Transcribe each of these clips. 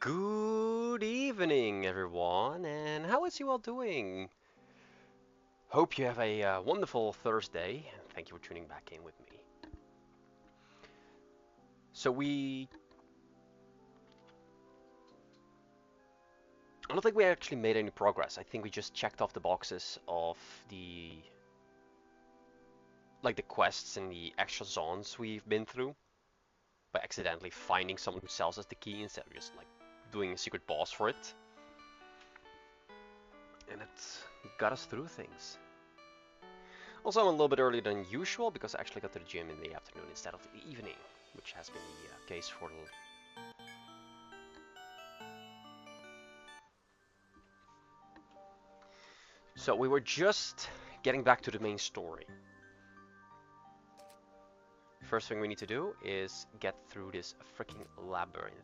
Good evening, everyone, and how is you all doing? Hope you have a wonderful Thursday, and thank you for tuning back in with me. So I don't think we actually made any progress. I think we just checked off the boxes of the quests and the extra zones we've been through by accidentally finding someone who sells us the key instead of just like doing a secret boss for it. And it got us through things. Also, I'm a little bit earlier than usual because I actually got to the gym in the afternoon instead of the evening, which has been the case for So we were just getting back to the main story. First thing we need to do is get through this freaking labyrinth.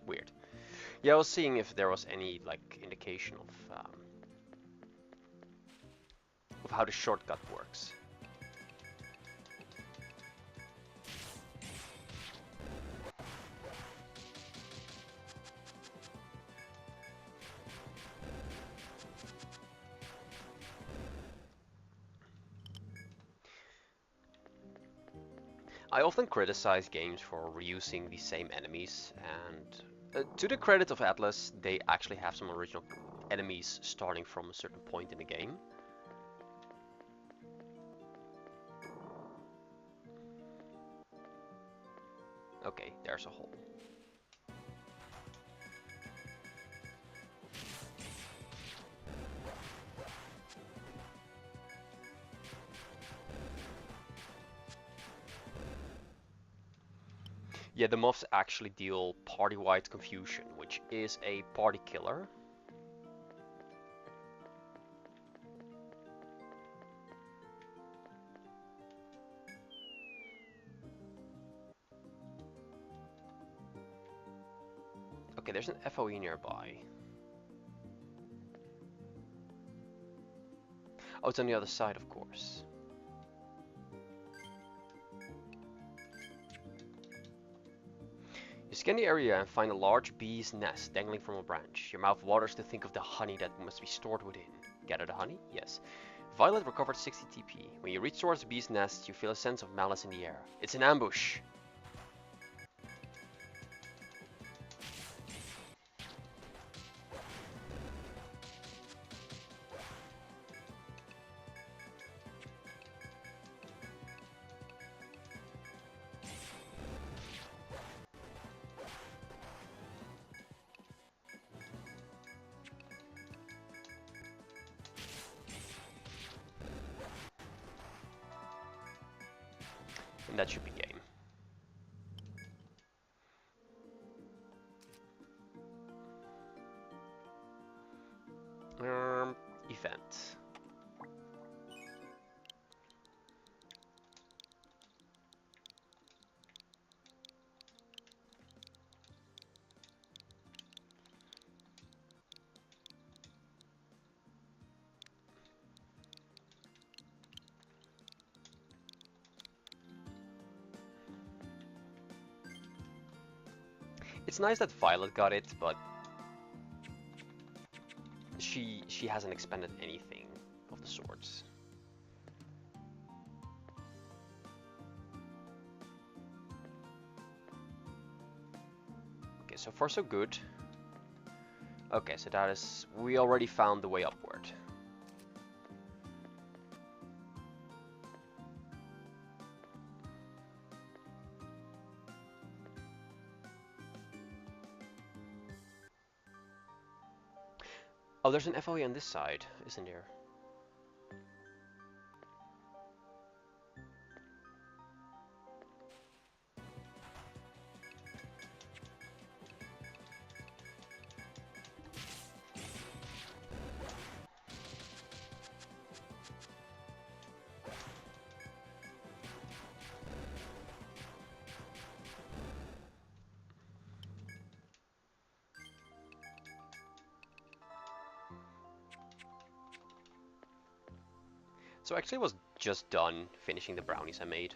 Weird. Yeah, I was seeing if there was any like indication of how the shortcut works. I often criticize games for reusing the same enemies, and to the credit of Atlas, they actually have some original enemies starting from a certain point in the game. Okay, there's a hole. Yeah, the muffs actually deal party-wide confusion, which is a party killer. Okay, there's an FOE nearby. Oh, it's on the other side, of course. You scan the area and find a large bee's nest dangling from a branch. Your mouth waters to think of the honey that must be stored within. Gather the honey? Yes. Violet recovered 60 TP. When you reach towards the bee's nest, you feel a sense of malice in the air. It's an ambush. And that should be game. Event. It's nice that Violet got it, but she hasn't expended anything of the sorts. Okay, so far so good. Okay, so that is... we already found the way upward. Oh, there's an FOE on this side, isn't there? So actually I was just done finishing the brownies I made.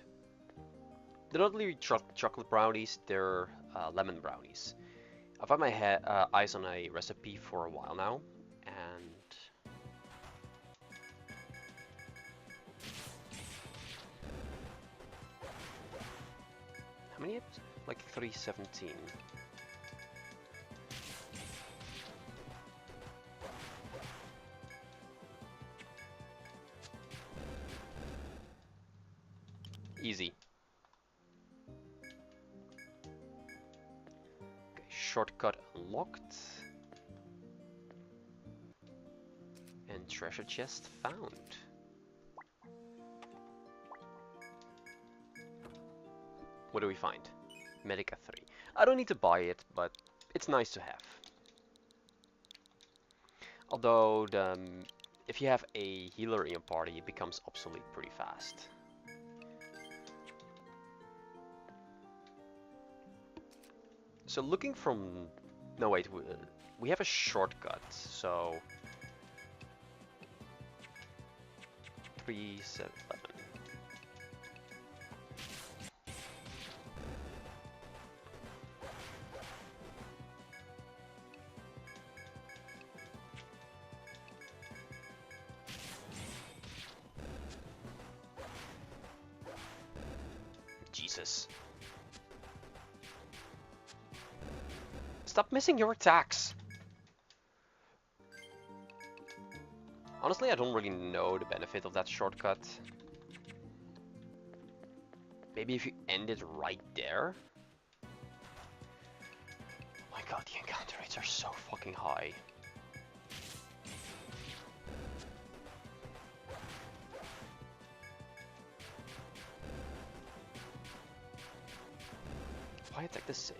They're not really chocolate brownies, they're lemon brownies. I've had my eyes on a recipe for a while now, and how many? Like 317. Easy. Okay, shortcut unlocked. And treasure chest found. What do we find? Medica 3. I don't need to buy it, but it's nice to have. Although, if you have a healer in your party, it becomes obsolete pretty fast. So looking from... No wait, we have a shortcut, so... 3, 7, 11. Jesus. Stop missing your attacks! Honestly, I don't really know the benefit of that shortcut. Maybe if you end it right there? Oh my god, the encounter rates are so fucking high. Why attack the same?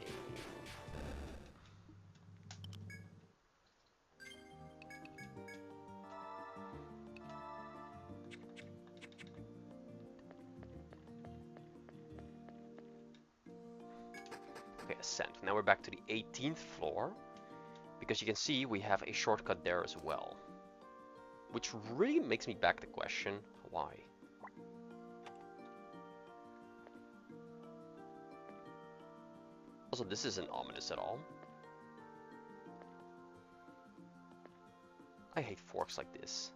Okay, ascent. Now we're back to the 18th floor. Because you can see we have a shortcut there as well. Which really makes me back the question, why? Also, this isn't ominous at all. I hate forks like this.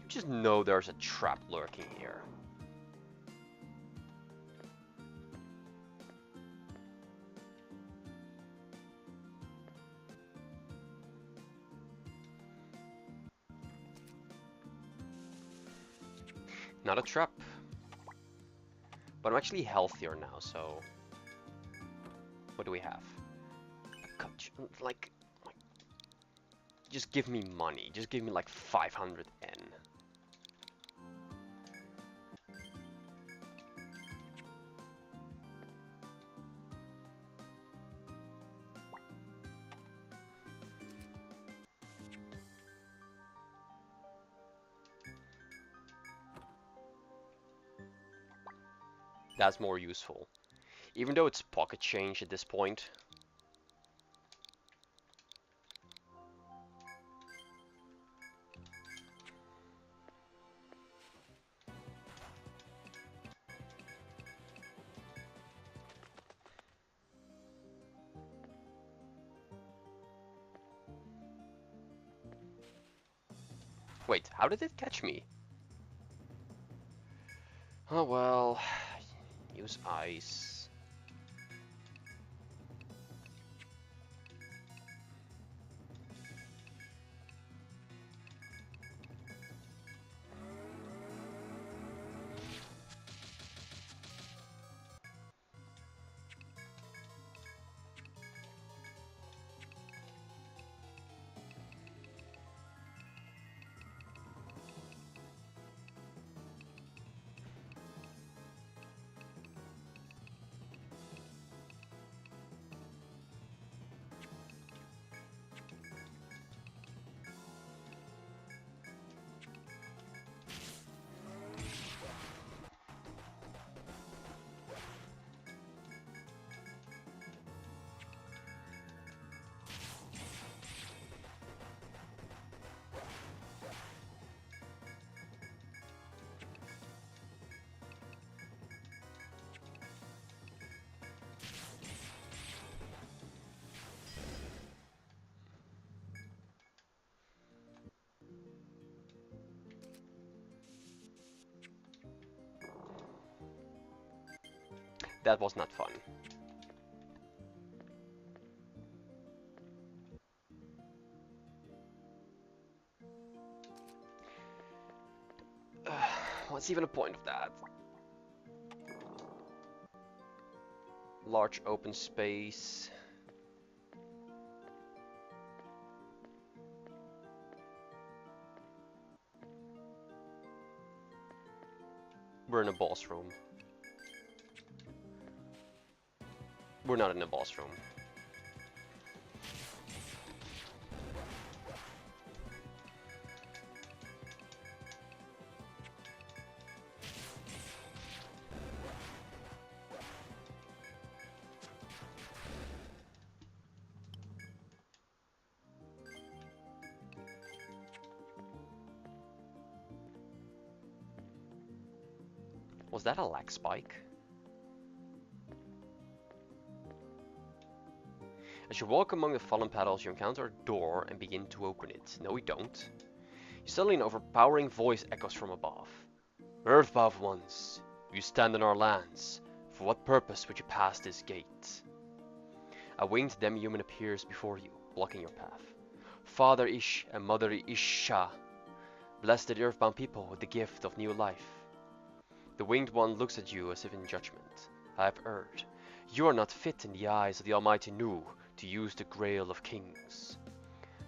You just know there's a trap lurking here. Not a trap. But I'm actually healthier now, so... What do we have? Like... Just give me money. Just give me like 500 N. That's more useful. Even though it's pocket change at this point. Wait, how did it catch me? Oh well, use ice. That was not fun. What's even the point of that? Large open space. We're in a boss room. We're not in a boss room. Was that a lag spike? As you walk among the fallen petals, you encounter a door and begin to open it. No, we don't. Suddenly an overpowering voice echoes from above. Earthbound ones, you stand in our lands. For what purpose would you pass this gate? A winged demi-human appears before you, blocking your path. Father Ish and Mother Isha, bless the earthbound people with the gift of new life. The winged one looks at you as if in judgment. I have erred. You are not fit in the eyes of the Almighty Nu to use the Grail of Kings.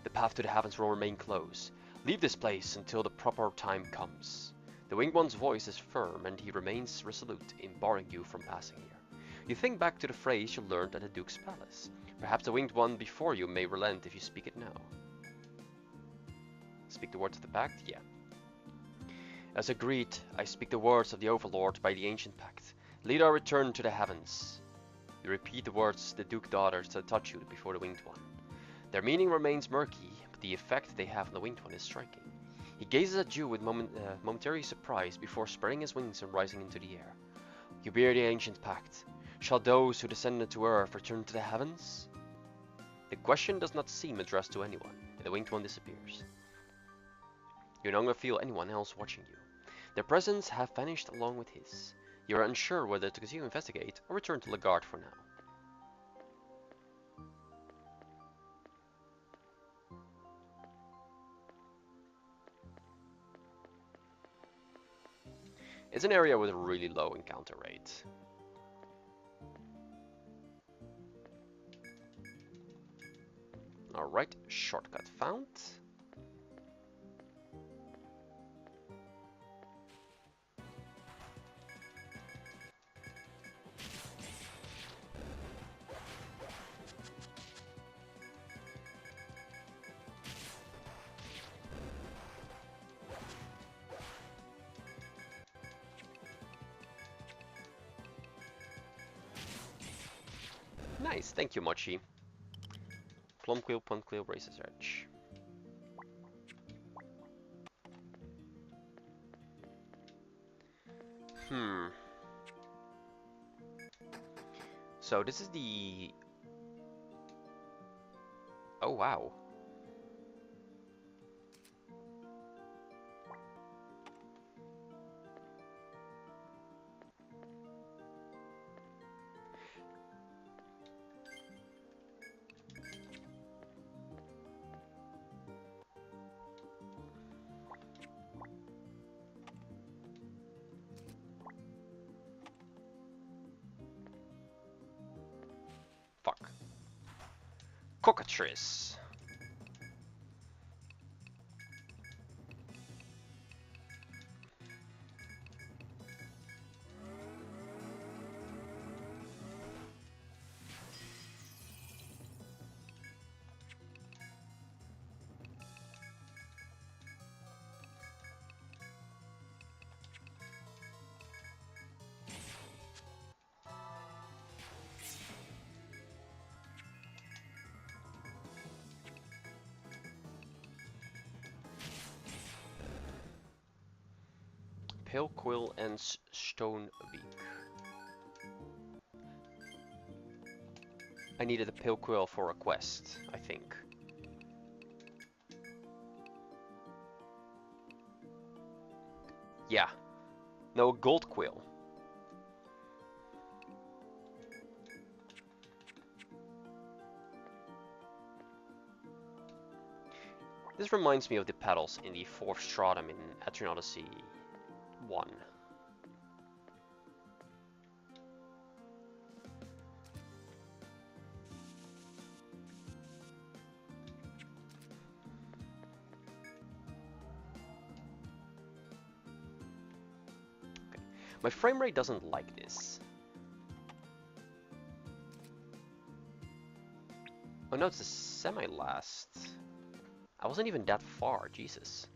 The path to the heavens will remain closed. Leave this place until the proper time comes. The winged one's voice is firm and he remains resolute in barring you from passing here. You think back to the phrase you learned at the Duke's Palace. Perhaps the winged one before you may relent if you speak it now. Speak the words of the pact? Yeah. As agreed, I speak the words of the Overlord by the ancient pact. Lead our return to the heavens. You repeat the words the Duke daughters that taught you before the Winged One. Their meaning remains murky, but the effect they have on the Winged One is striking. He gazes at you with momentary surprise before spreading his wings and rising into the air. You bear the ancient pact. Shall those who descended to Earth return to the heavens? The question does not seem addressed to anyone, and the Winged One disappears. You no longer feel anyone else watching you. Their presence have vanished along with his. You are unsure whether to continue to investigate or return to Lagarde for now. It's an area with a really low encounter rate. Alright, shortcut found. Nice, thank you, Mochi. Plumquill, Puntquill, Razor's Edge. So this is the... Oh, wow. Fuck. Cockatrice. Palequill and Stonebeak. I needed a Palequill for a quest, I think. Yeah. No, a Goldquill. This reminds me of the petals in the 4th stratum in Etrian Odyssey I. Okay. My frame rate doesn't like this. Oh no, it's the semi-last. I wasn't even that far, Jesus.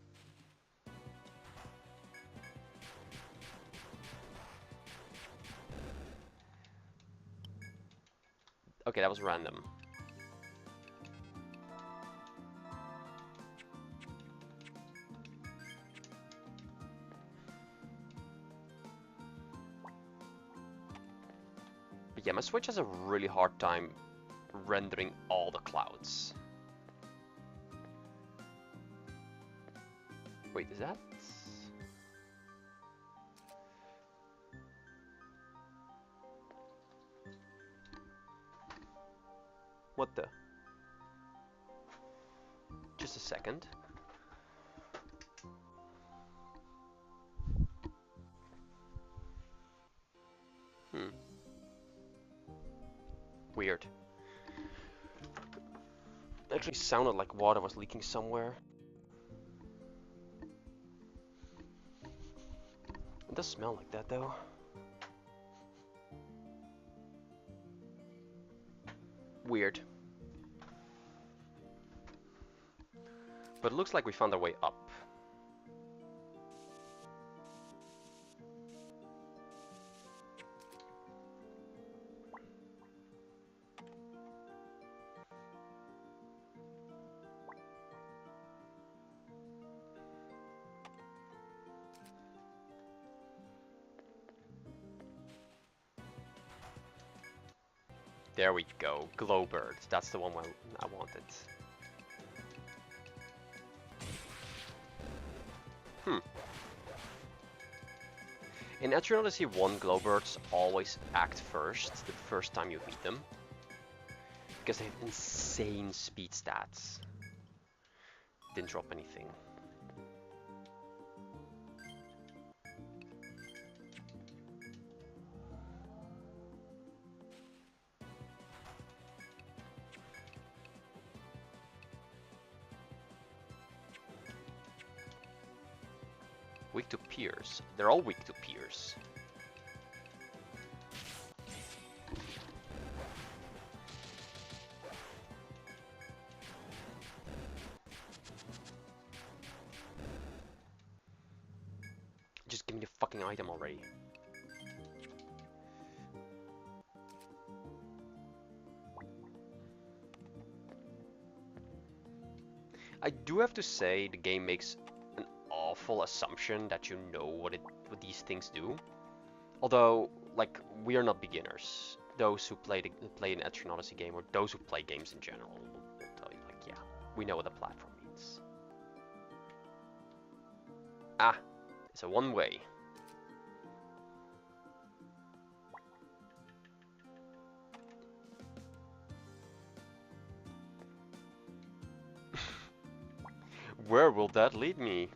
Okay, that was random. But yeah, my Switch has a really hard time rendering all the clouds. Wait, is that? What the? Just a second. Weird. It actually sounded like water was leaking somewhere. It does smell like that though. Weird. But it looks like we found our way up. There we go, glowbirds. That's the one I wanted. In Etrian Odyssey 1, glowbirds always act first, the first time you meet them. Because they have insane speed stats. Didn't drop anything. Weak to pierce. They're all weak to pierce. Just give me the fucking item already. I do have to say the game makes an awful assumption that you know what these things do. Although, like, we are not beginners. Those who play an Etrian Odyssey game, or those who play games in general, will tell you, like, yeah, we know what a platform means. Ah, it's a one-way. Where will that lead me?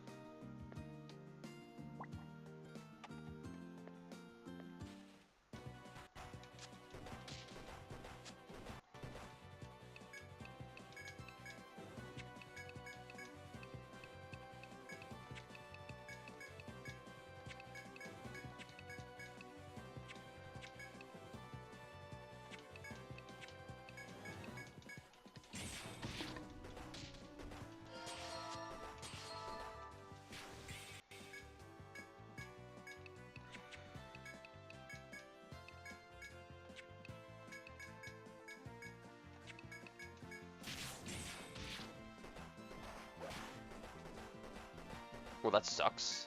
Well, that sucks.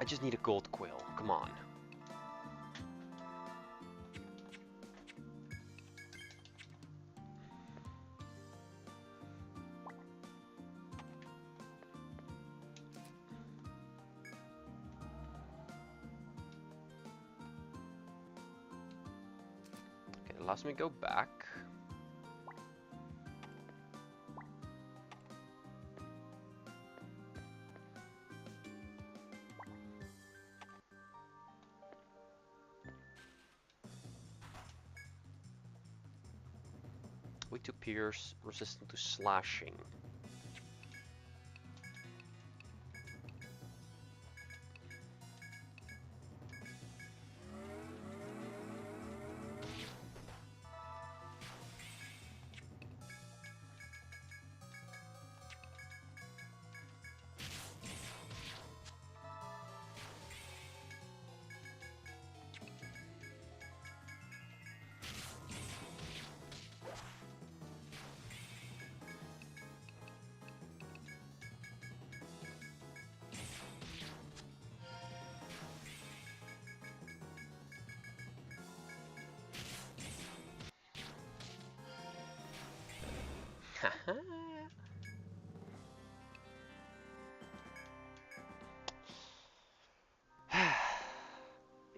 I just need a gold quill, come on. allows me to go back. Weak to pierce, resistant to slashing.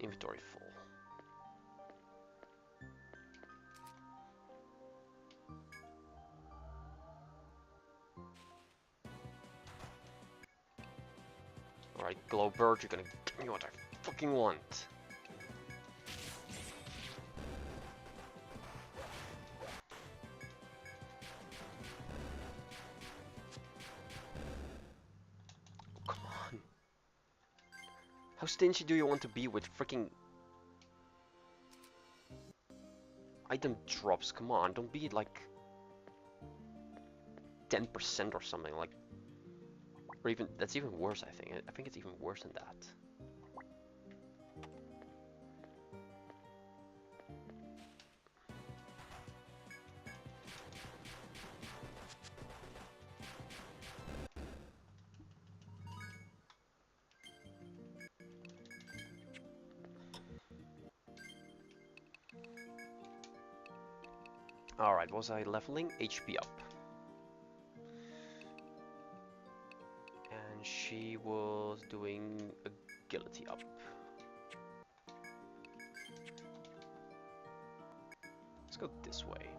Inventory full. Alright, glow bird, you're gonna give me what I fucking want. How stingy do you want to be with freaking item drops? Come on, don't be like 10% or something, like, or even, that's even worse, I think. I think it's even worse than that. Alright, was I leveling? HP up. And she was doing agility up. Let's go this way.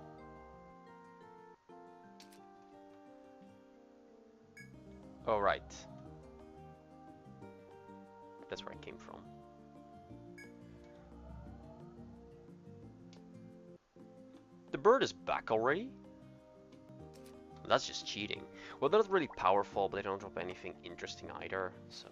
Alright. That's where I came from. The bird is back already? That's just cheating. Well, they're not really powerful, but they don't drop anything interesting either, so...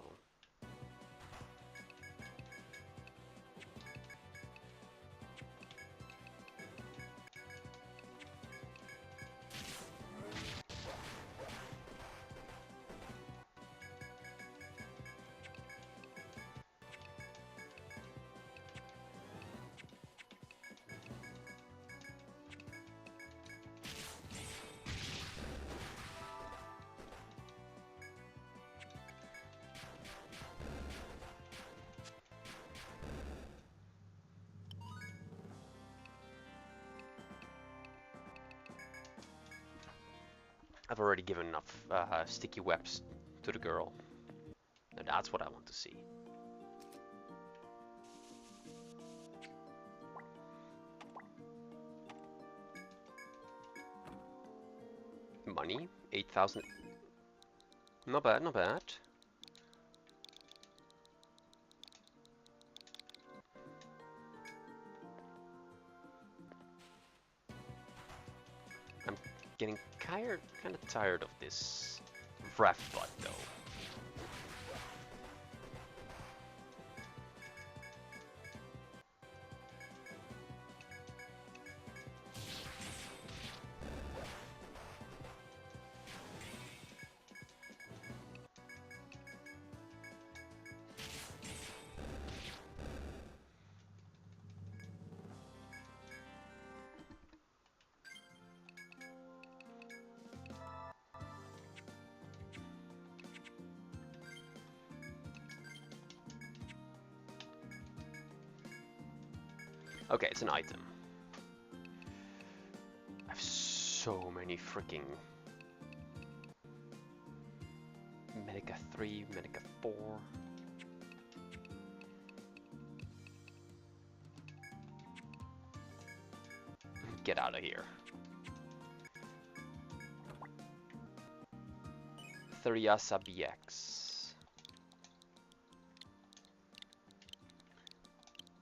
I've already given enough sticky webs to the girl. And that's what I want to see. Money, 8,000. Not bad, not bad. I'm getting kind of tired of this ref butt though. Okay, it's an item. I have so many freaking Medica 3, Medica 4. Get out of here. 3asa BX.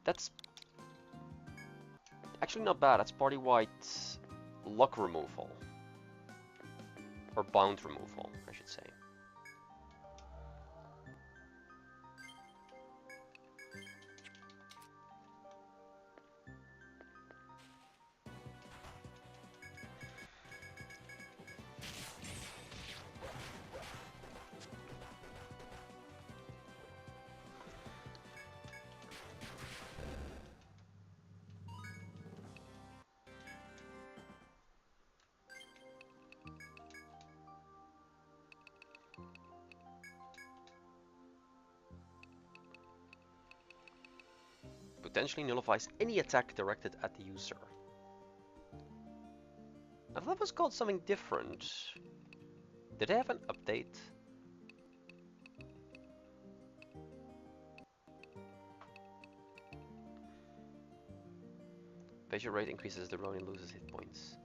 That's actually not bad. That's party white luck removal. Or bound removal, I should say. Potentially nullifies any attack directed at the user. I thought that was called something different. Did they have an update? Evasion rate increases the Ronin loses hit points.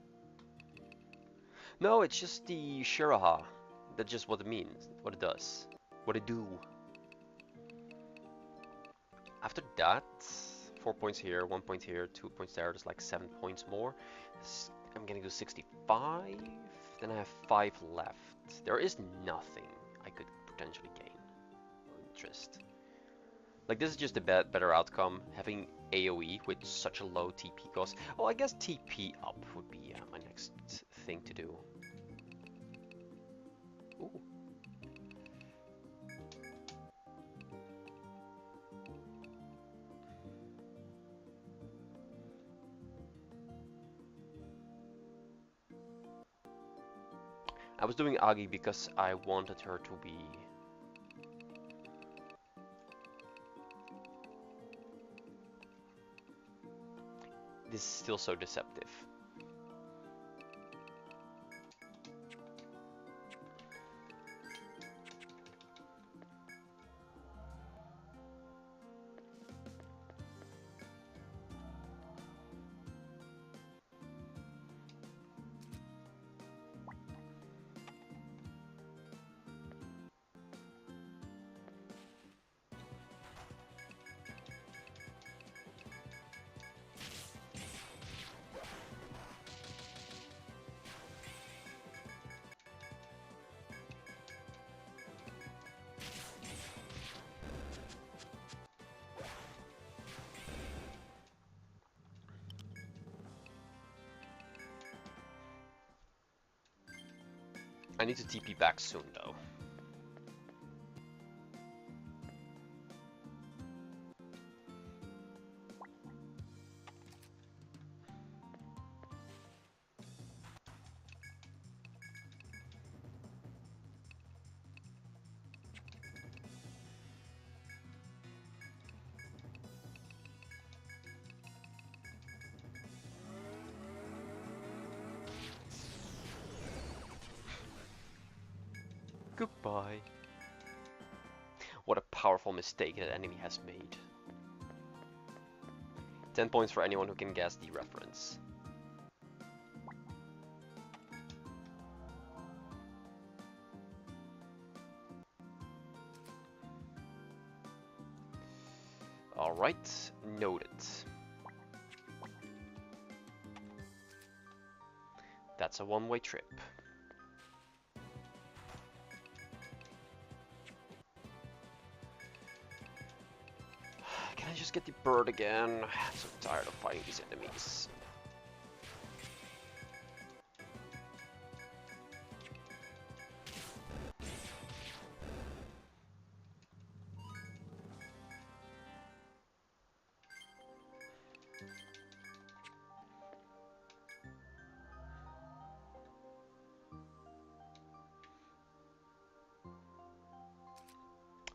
No, it's just the Shiraha. That's just what it means, what it does, what it do. After that, 4 points here, 1 point here, 2 points there, there's like 7 points more. I'm getting to 65, then I have 5 left. There is nothing I could potentially gain or interest. Like, this is just a better outcome, having AoE with such a low TP cost. Oh, I guess TP up would be my next thing to do. Ooh. I was doing Agi because I wanted her to be... This is still so deceptive. I need to TP back soon, though. Goodbye. What a powerful mistake that enemy has made. 10 points for anyone who can guess the reference. Alright, noted. That's a one-way trip. Can I just get the bird again? I'm so tired of fighting these enemies.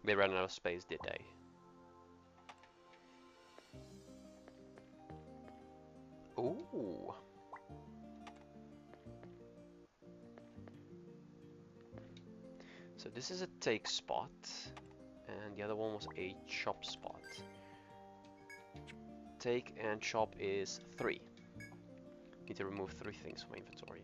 They ran out of space, did they? Ooh. So this is a take spot, and the other one was a chop spot. Take and chop is 3. Need to remove 3 things from my inventory.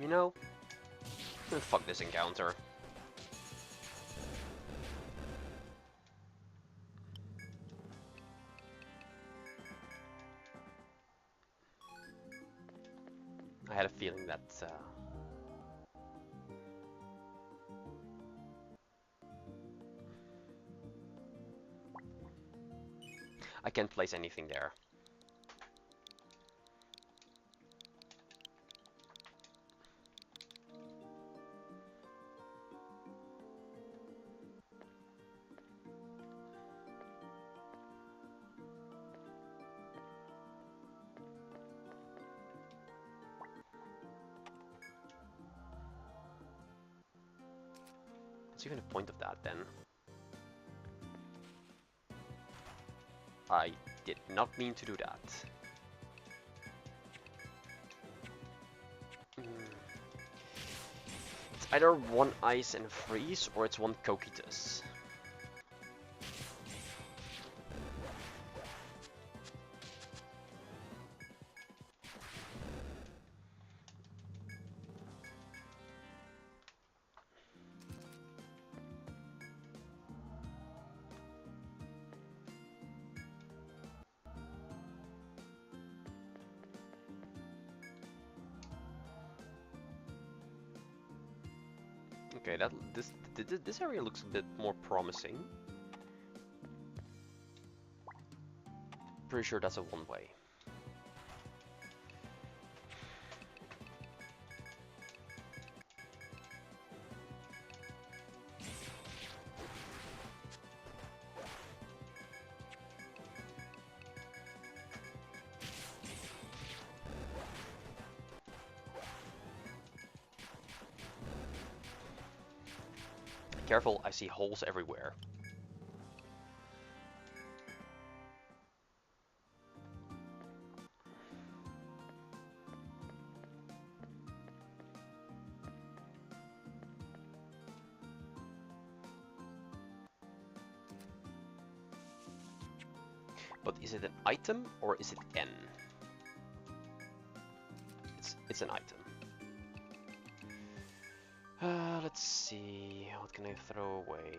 You know, fuck this encounter. I had a feeling that I can't place anything there. What's even the point of that then? I did not mean to do that. It's either 1 ice and freeze, or it's 1 cocytus. Okay, this area looks a bit more promising. Pretty sure that's a 1-way. Careful, I see holes everywhere. But is it an item or is it N? It's an item. Let's see, what can I throw away?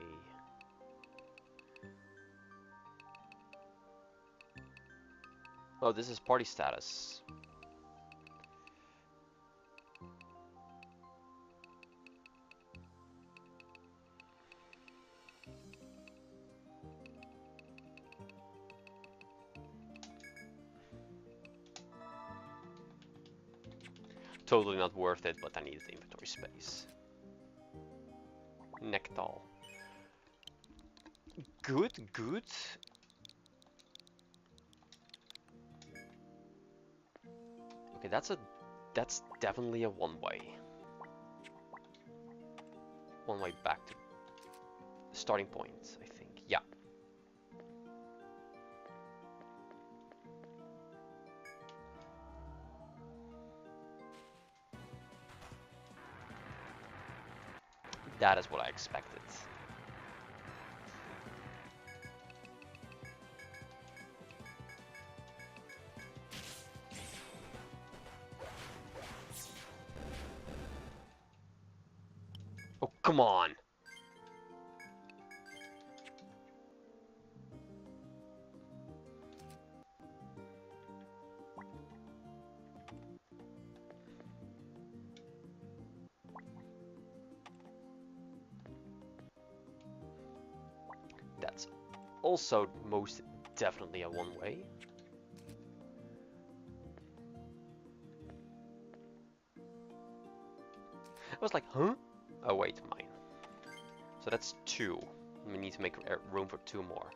Oh, this is party status. Totally not worth it, but I need the inventory space. Nectal. Good, good. Okay, that's definitely a 1-way. 1-way back to the starting point, I think. Yeah. That is what I expected. Oh, come on! That's also most definitely a 1-way. I was like, huh? Oh wait, mine. So that's 2. We need to make room for 2 more.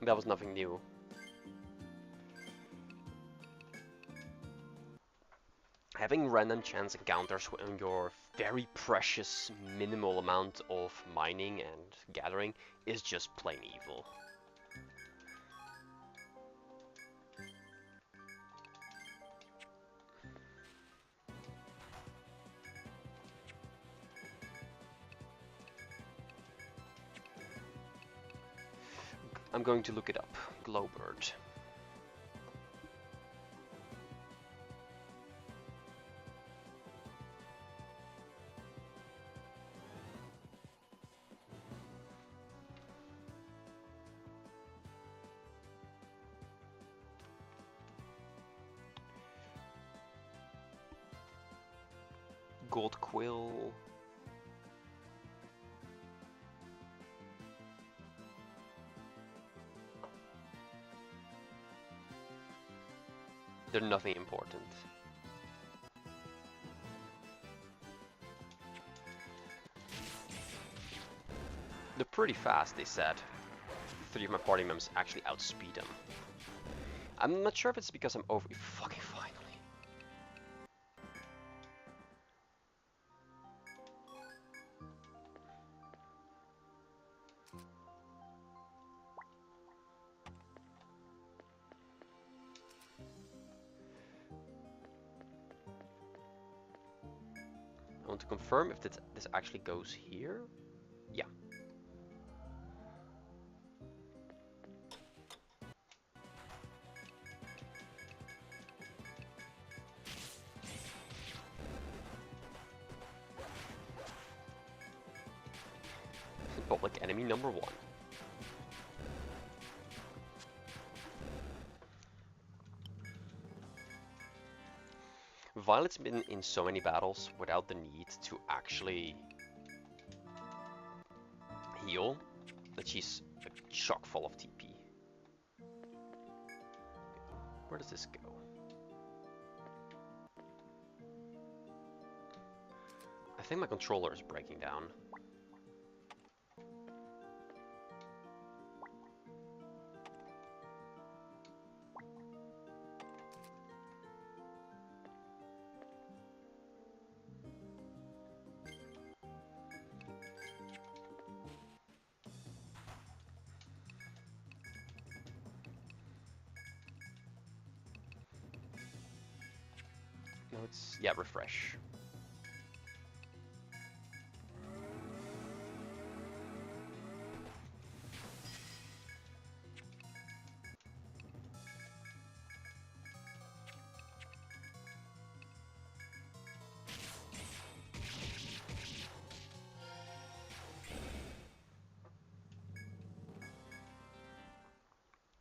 That was nothing new. Having random chance encounters on your very precious minimal amount of mining and gathering is just plain evil. I'm going to look it up. Glowbird. Gold quill. They're nothing important. They're pretty fast, they said. 3 of my party members actually outspeed them. I'm not sure if it's because I'm over... Fucking finally. I want to confirm if this actually goes here. Yeah. Public enemy number 1. Violet's been in so many battles without the need to actually heal that she's chock full of TP. Where does this go? I think my controller is breaking down. No, it's... yeah, refresh.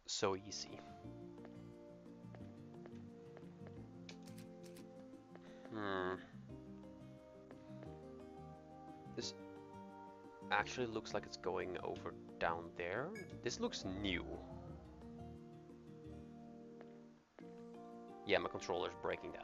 So easy. This actually looks like it's going over down there. This looks new. Yeah, my controller's breaking down.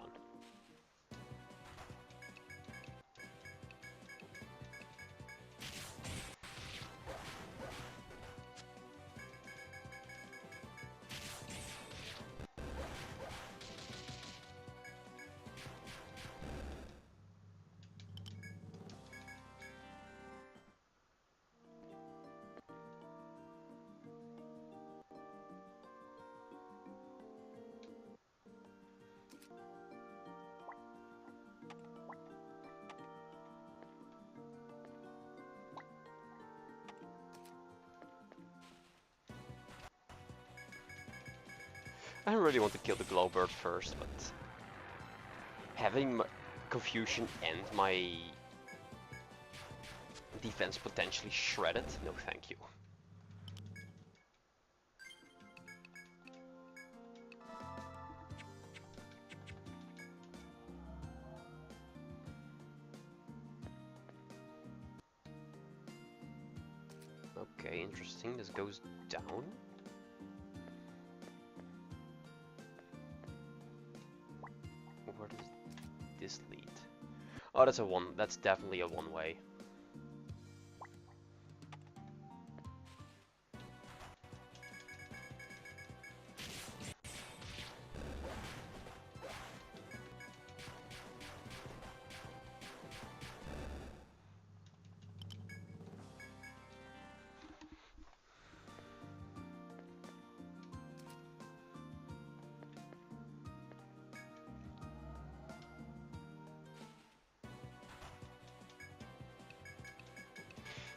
I don't really want to kill the glowbird first, but having confusion and my defense potentially shredded? No, thank you. Okay, interesting. This goes down. Where does this lead? Oh, that's a one. That's definitely a one-way.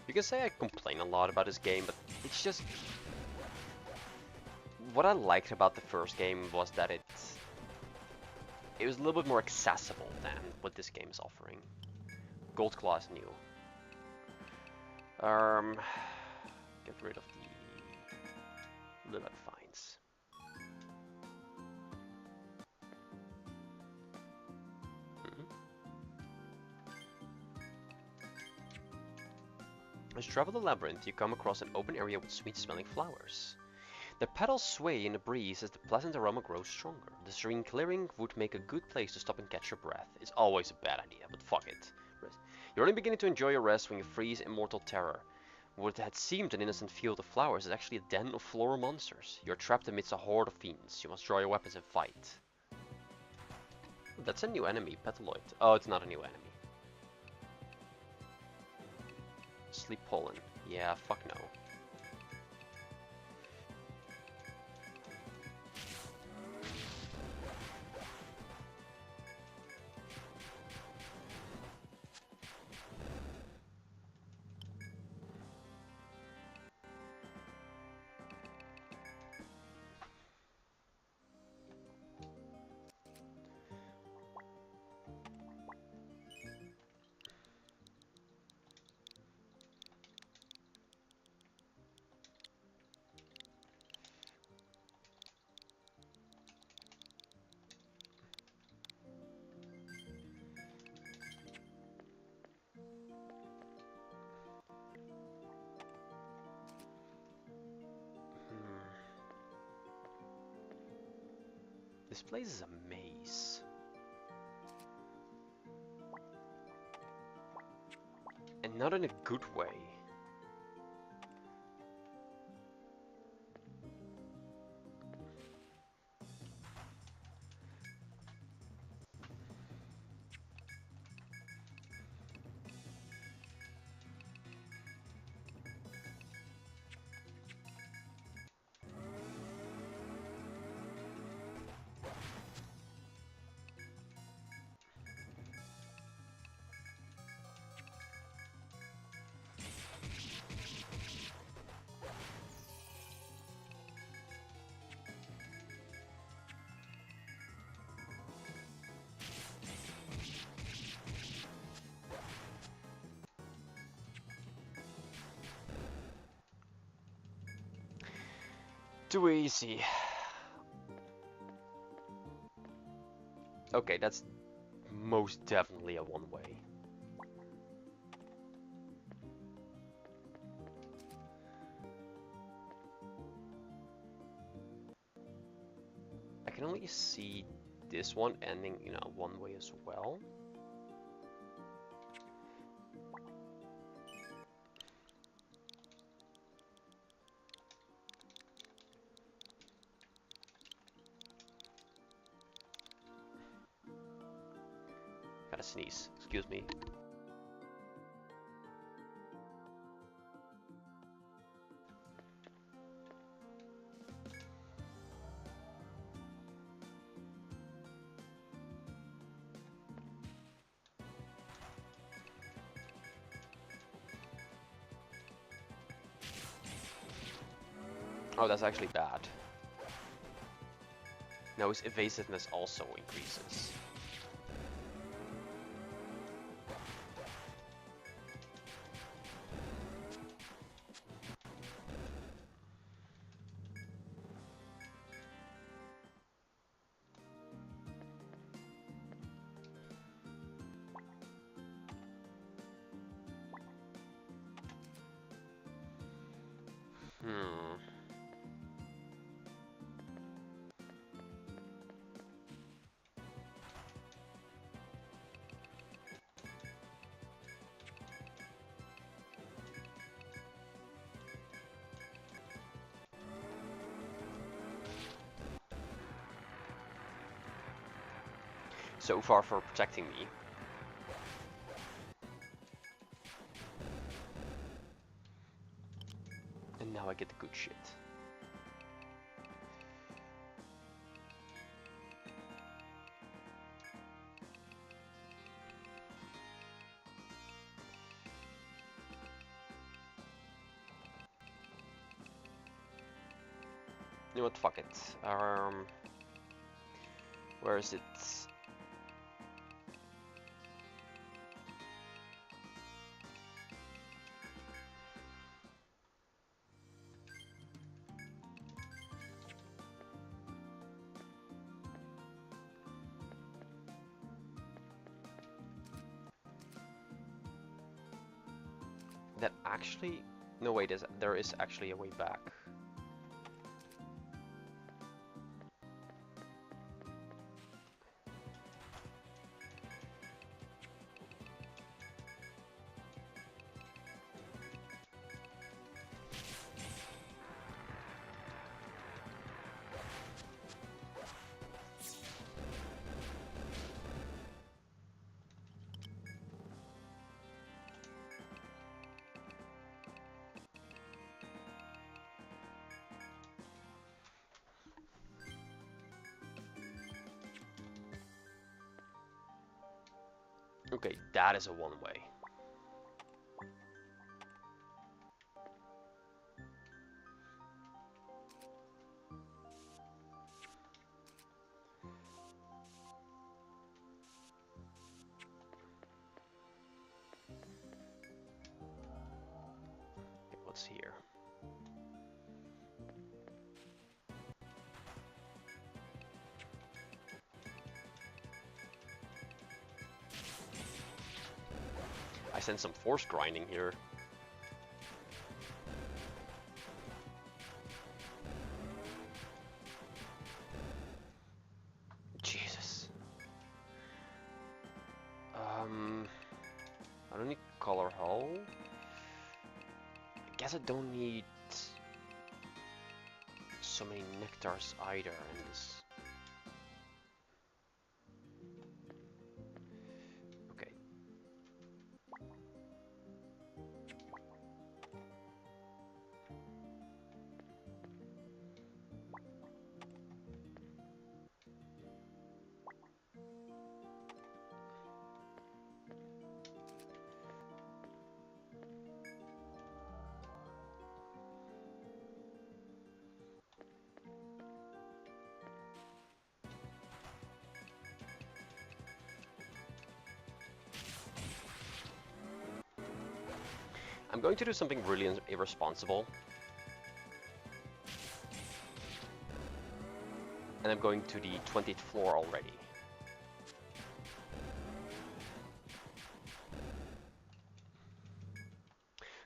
You can say I complain a lot about this game, but it's just... What I liked about the first game was that it was a little bit more accessible than what this game is offering. Gold Claw is new. Get rid of the Lilac Vines. As you travel the labyrinth, you come across an open area with sweet-smelling flowers. The petals sway in the breeze as the pleasant aroma grows stronger. The serene clearing would make a good place to stop and catch your breath. It's always a bad idea, but fuck it. You're only beginning to enjoy your rest when you freeze immortal terror. What had seemed an innocent field of flowers is actually a den of floral monsters. You're trapped amidst a horde of fiends. You must draw your weapons and fight. That's a new enemy, Petaloid. Oh, it's not a new enemy. Sleep pollen. Yeah, fuck no. This place is a maze. And not in a good way. Too easy. Okay, that's most definitely a one-way. I can only see this one ending, you know, one way as well. Gotta sneeze, excuse me. Oh, that's actually bad. Now his evasiveness also increases. So far for protecting me. And now I get the good shit. You know what, fuck it. Where is it? That actually... No, wait, there is actually a way back. Okay, that is a one-way. Okay, what's here? I sense some force grinding here. Jesus. I don't need color hull. I guess I don't need so many nectars either in this. Okay. I'm going to do something really irresponsible. And I'm going to the 20th floor already.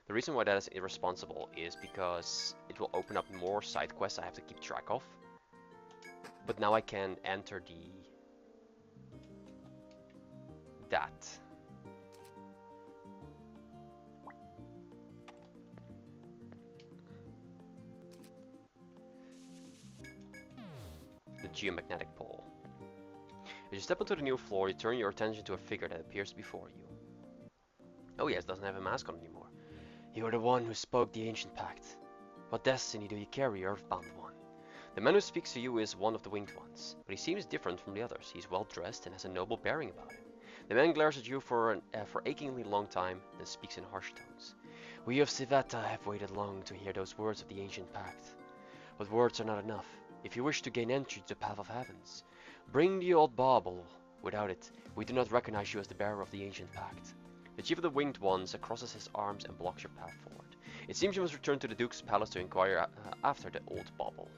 The reason why that is irresponsible is because it will open up more side quests I have to keep track of. But now I can enter that. The geomagnetic pole. As you step onto the new floor, you turn your attention to a figure that appears before you. Oh yes, doesn't have a mask on anymore. You are the one who spoke the ancient pact. What destiny do you carry, earthbound one? The man who speaks to you is one of the winged ones, but he seems different from the others. He's well dressed and has a noble bearing about him. The man glares at you for an achingly long time, then speaks in harsh tones. We of Civetta have waited long to hear those words of the ancient pact. But words are not enough. If you wish to gain entry to the Path of Heavens, bring the old bauble. Without it, we do not recognize you as the bearer of the ancient pact. The Chief of the Winged Ones crosses his arms and blocks your path forward. It seems you must return to the Duke's palace to inquire after the old bauble.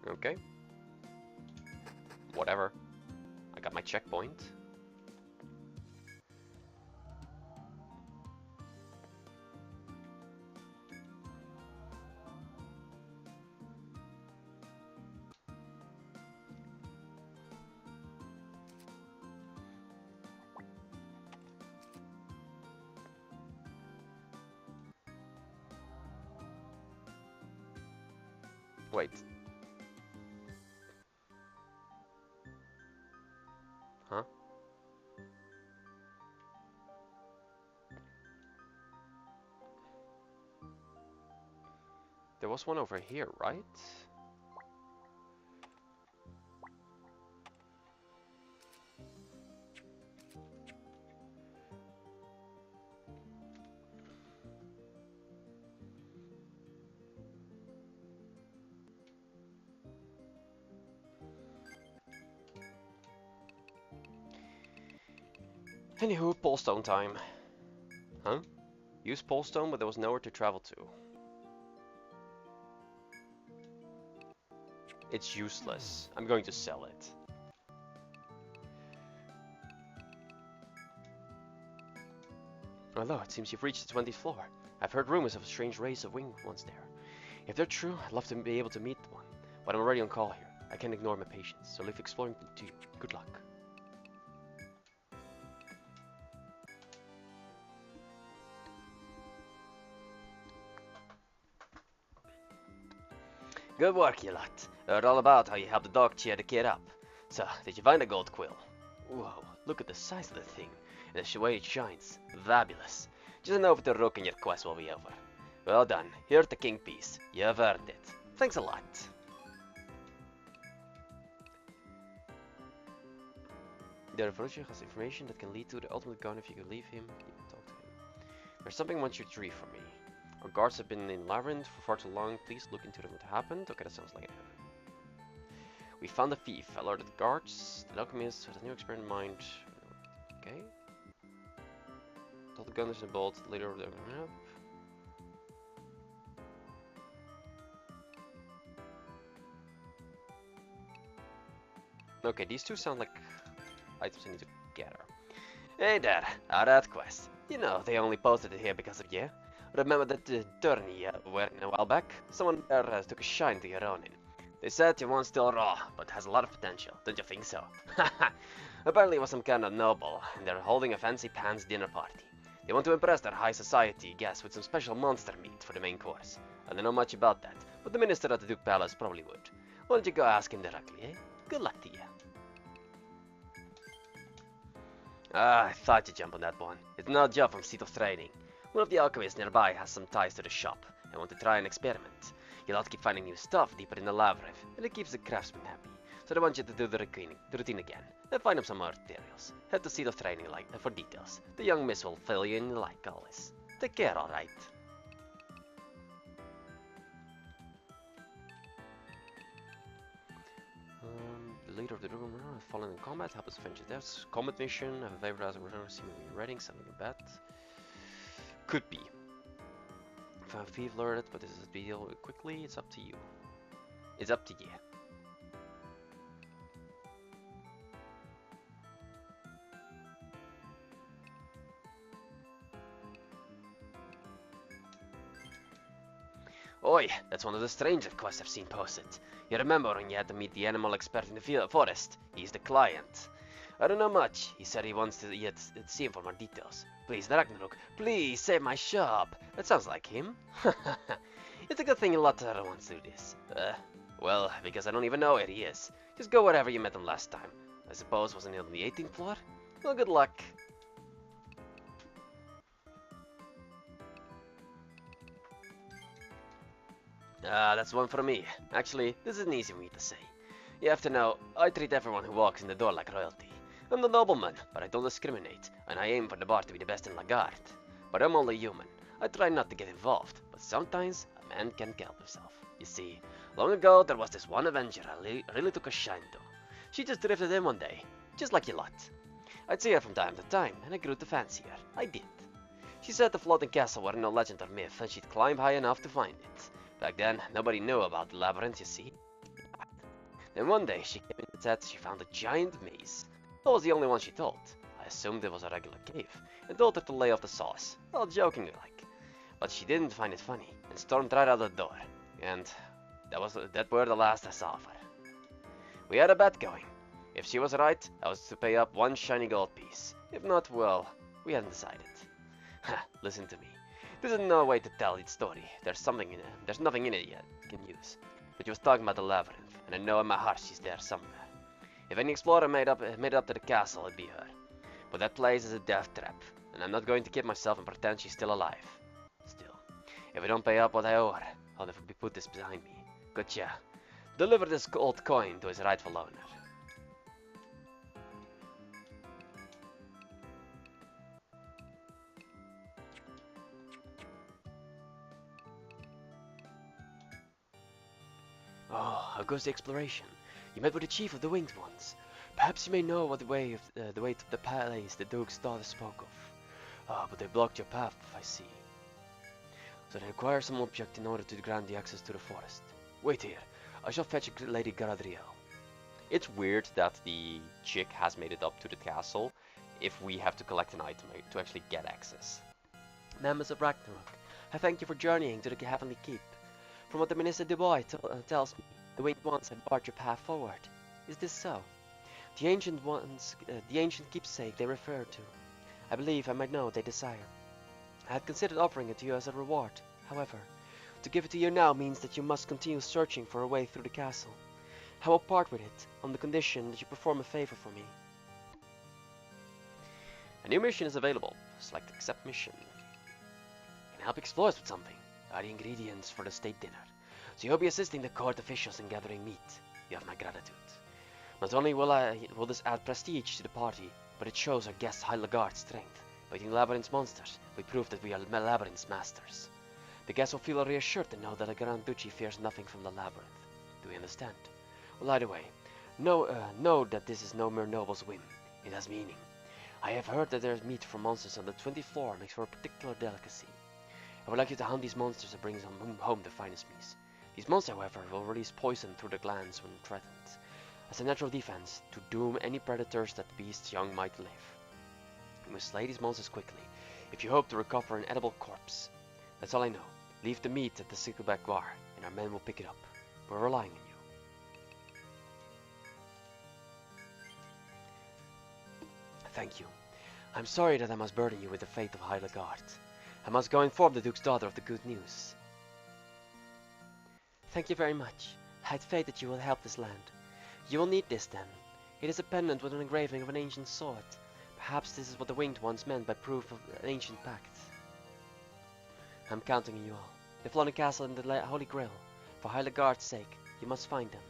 Okay. Whatever. I got my checkpoint. Wait. Huh? There was one over here, right? Anywho, polestone time. Huh? Use polestone, but there was nowhere to travel to. It's useless. I'm going to sell it. Although, it seems you've reached the 20th floor. I've heard rumors of a strange race of winged ones there. If they're true, I'd love to be able to meet one. But I'm already on call here. I can't ignore my patients, so leave exploring to you. Good luck. Good work, you lot. I heard all about how you helped the dog cheer the kid up. So, did you find a gold quill? Whoa, look at the size of the thing, and the way it shines. Fabulous. Just know if the rook and your quest will be over. Well done. Here's the king piece. You've earned it. Thanks a lot. The Orphanage has information that can lead to the ultimate gun. If you could leave him, you can talk to him. There's something 123 for me. Our guards have been in Labyrinth for far too long. Please look into them what happened. Okay, that sounds like it. We found a thief. Alerted the guards. The alchemist has a new experiment in mind. Okay. Told the gunners in the bolt. Later over there. Yep. Okay, these two sound like items I need to gather. Hey there, how'd that quest? You know, they only posted it here because of you. Remember that tourney you were in a while back? Someone there took a shine to your Ronin. They said your one's still raw, but has a lot of potential. Don't you think so? Haha. Apparently it was some kind of noble, and they're holding a fancy pants dinner party. They want to impress their high society guests with some special monster meat for the main course. I don't know much about that, but the minister at the Duke Palace probably would. Why don't you go ask him directly, eh? Good luck to you. Ah, I thought you'd jump on that one. It's not a job from Seat of Training. One of the alchemists nearby has some ties to the shop and want to try an experiment. You'll have to keep finding new stuff deeper in the labyrinth, and it keeps the craftsmen happy. So they want you to do the routine again, and find up some more materials. Head to Seat of Training for details. The young miss will fill you in like always. Take care, alright? The leader of the room has fallen in combat. Help us finish deaths. Combat mission. Have a favorite as a returner seemingly reading. Something a bet. Could be. Found thief alerted, but this is a deal quickly. It's up to you. It's up to you. Oi, that's one of the stranger quests I've seen posted. You remember when you had to meet the animal expert in the forest? He's the client. I don't know much. He said he wants to see him for more details. Please, Ragnarok, please save my shop. That sounds like him. It's a good thing Lotta wants to do this. Well, because I don't even know where he is. Just go wherever you met him last time. I suppose wasn't he on the 18th floor? Well, good luck. That's one for me. Actually, this is an easy way to say. You have to know, I treat everyone who walks in the door like royalty. I'm the nobleman, but I don't discriminate, and I aim for the bar to be the best in Lagarde. But I'm only human. I try not to get involved, but sometimes a man can't help himself. You see, long ago there was this one Avenger I really took a shine to. She just drifted in one day, just like you lot. I'd see her from time to time, and I grew to fancy her. I did. She said the floating castle were no legend or myth, and she'd climb high enough to find it. Back then, nobody knew about the labyrinth, you see. Then one day, she came in and said she found a giant maze. I was the only one she told. I assumed it was a regular cave, and told her to lay off the sauce, all jokingly like. But she didn't find it funny, and stormed right out the door. And that were the last I saw of her. We had a bet going. If she was right, I was to pay up one shiny gold piece. If not, well, we hadn't decided. Ha, listen to me. This is no way to tell its story. There's nothing in it yet you can use. But you was talking about the labyrinth, and I know in my heart she's there somewhere. If any explorer made it up to the castle, it'd be her. But that place is a death trap, and I'm not going to kid myself and pretend she's still alive. Still, if I don't pay up what I owe her, I'll never put this behind me. Gotcha. Deliver this gold coin to his rightful owner. Oh, how goes the exploration? You met with the chief of the Winged Ones. Perhaps you may know what the way to the palace the Duke's daughter spoke of. Ah, but they blocked your path, I see. So they require some object in order to grant the access to the forest. Wait here, I shall fetch Lady Galadriel. It's weird that the chick has made it up to the castle if we have to collect an item to actually get access. Members of Ragnarok, I thank you for journeying to the Heavenly Keep. From what the Minister Dubois tells me, the Winged Ones have barred your path forward. Is this so? The ancient keepsake they refer to. I believe I might know what they desire. I had considered offering it to you as a reward. However, to give it to you now means that you must continue searching for a way through the castle. I will part with it, on the condition that you perform a favor for me. A new mission is available. Select Accept Mission. Can help explorers with something. Are the ingredients for the state dinner. So you'll be assisting the court officials in gathering meat. You have my gratitude. Not only will this add prestige to the party, but it shows our guests high Lagarde's strength. By eating Labyrinth's monsters, we prove that we are Labyrinth's masters. The guests will feel reassured to know that the Grand Duchy fears nothing from the Labyrinth. Do we understand? Well, either way, know that this is no mere noble's whim. It has meaning. I have heard that there's meat from monsters on the 20th floor makes for a particular delicacy. I would like you to hunt these monsters and bring home the finest meat. These monsters, however, will release poison through their glands when threatened, as a natural defense to doom any predators that the beast's young might live. You must slay these monsters quickly, if you hope to recover an edible corpse. That's all I know. Leave the meat at the Sickleback bar, and our men will pick it up. We're relying on you. Thank you. I'm sorry that I must burden you with the fate of High Lagarde. I must go inform the Duke's daughter of the good news. Thank you very much. I had faith that you will help this land. You will need this then. It is a pendant with an engraving of an ancient sword. Perhaps this is what the Winged Ones meant by proof of an ancient pact. I'm counting on you all. The Floating Castle and the Holy Grail. For High Lagarde's sake, you must find them.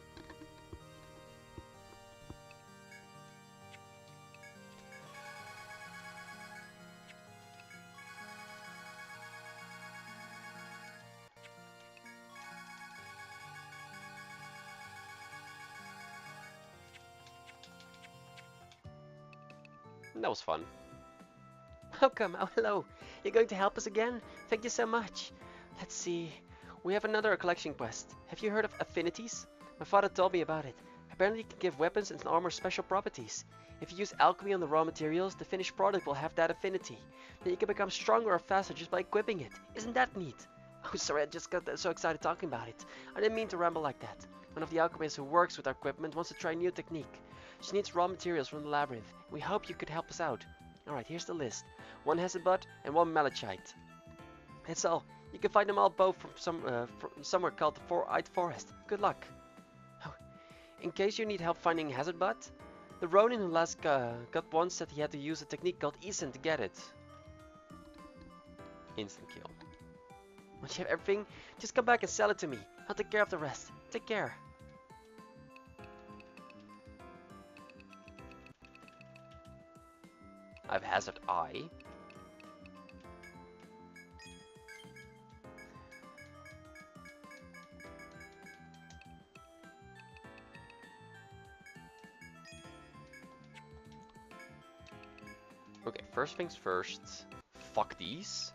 That was fun. Welcome. Oh, hello. You're going to help us again? Thank you so much. Let's see. We have another collection quest. Have you heard of affinities? My father told me about it. Apparently you can give weapons and armor special properties. If you use alchemy on the raw materials, the finished product will have that affinity. Then you can become stronger or faster just by equipping it. Isn't that neat? Oh, sorry, I just got so excited talking about it. I didn't mean to ramble like that. One of the alchemists who works with our equipment wants to try a new technique. She needs raw materials from the labyrinth. We hope you could help us out. Alright, here's the list. 1 Hesabud and 1 Malachite. That's all. You can find them all both from somewhere called the Four-Eyed Forest. Good luck. Oh, in case you need help finding Hesabud, the Ronin who last got one said he had to use a technique called Eason to get it. Instant kill. Once you have everything, just come back and sell it to me. I'll take care of the rest. Take care. I have Hazard Eye. Okay, first things first. Fuck these.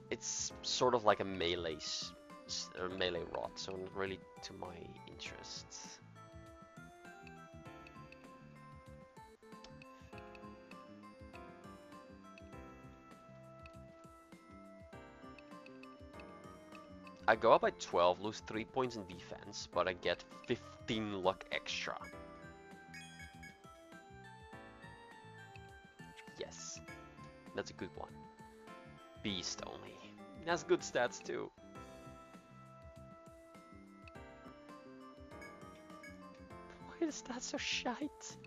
It's sort of like a melee rod, so not really to my interests. I go up by 12, lose 3 points in defense, but I get 15 luck extra. Yes, that's a good one. Beast only. It has good stats too. Why is that so shite?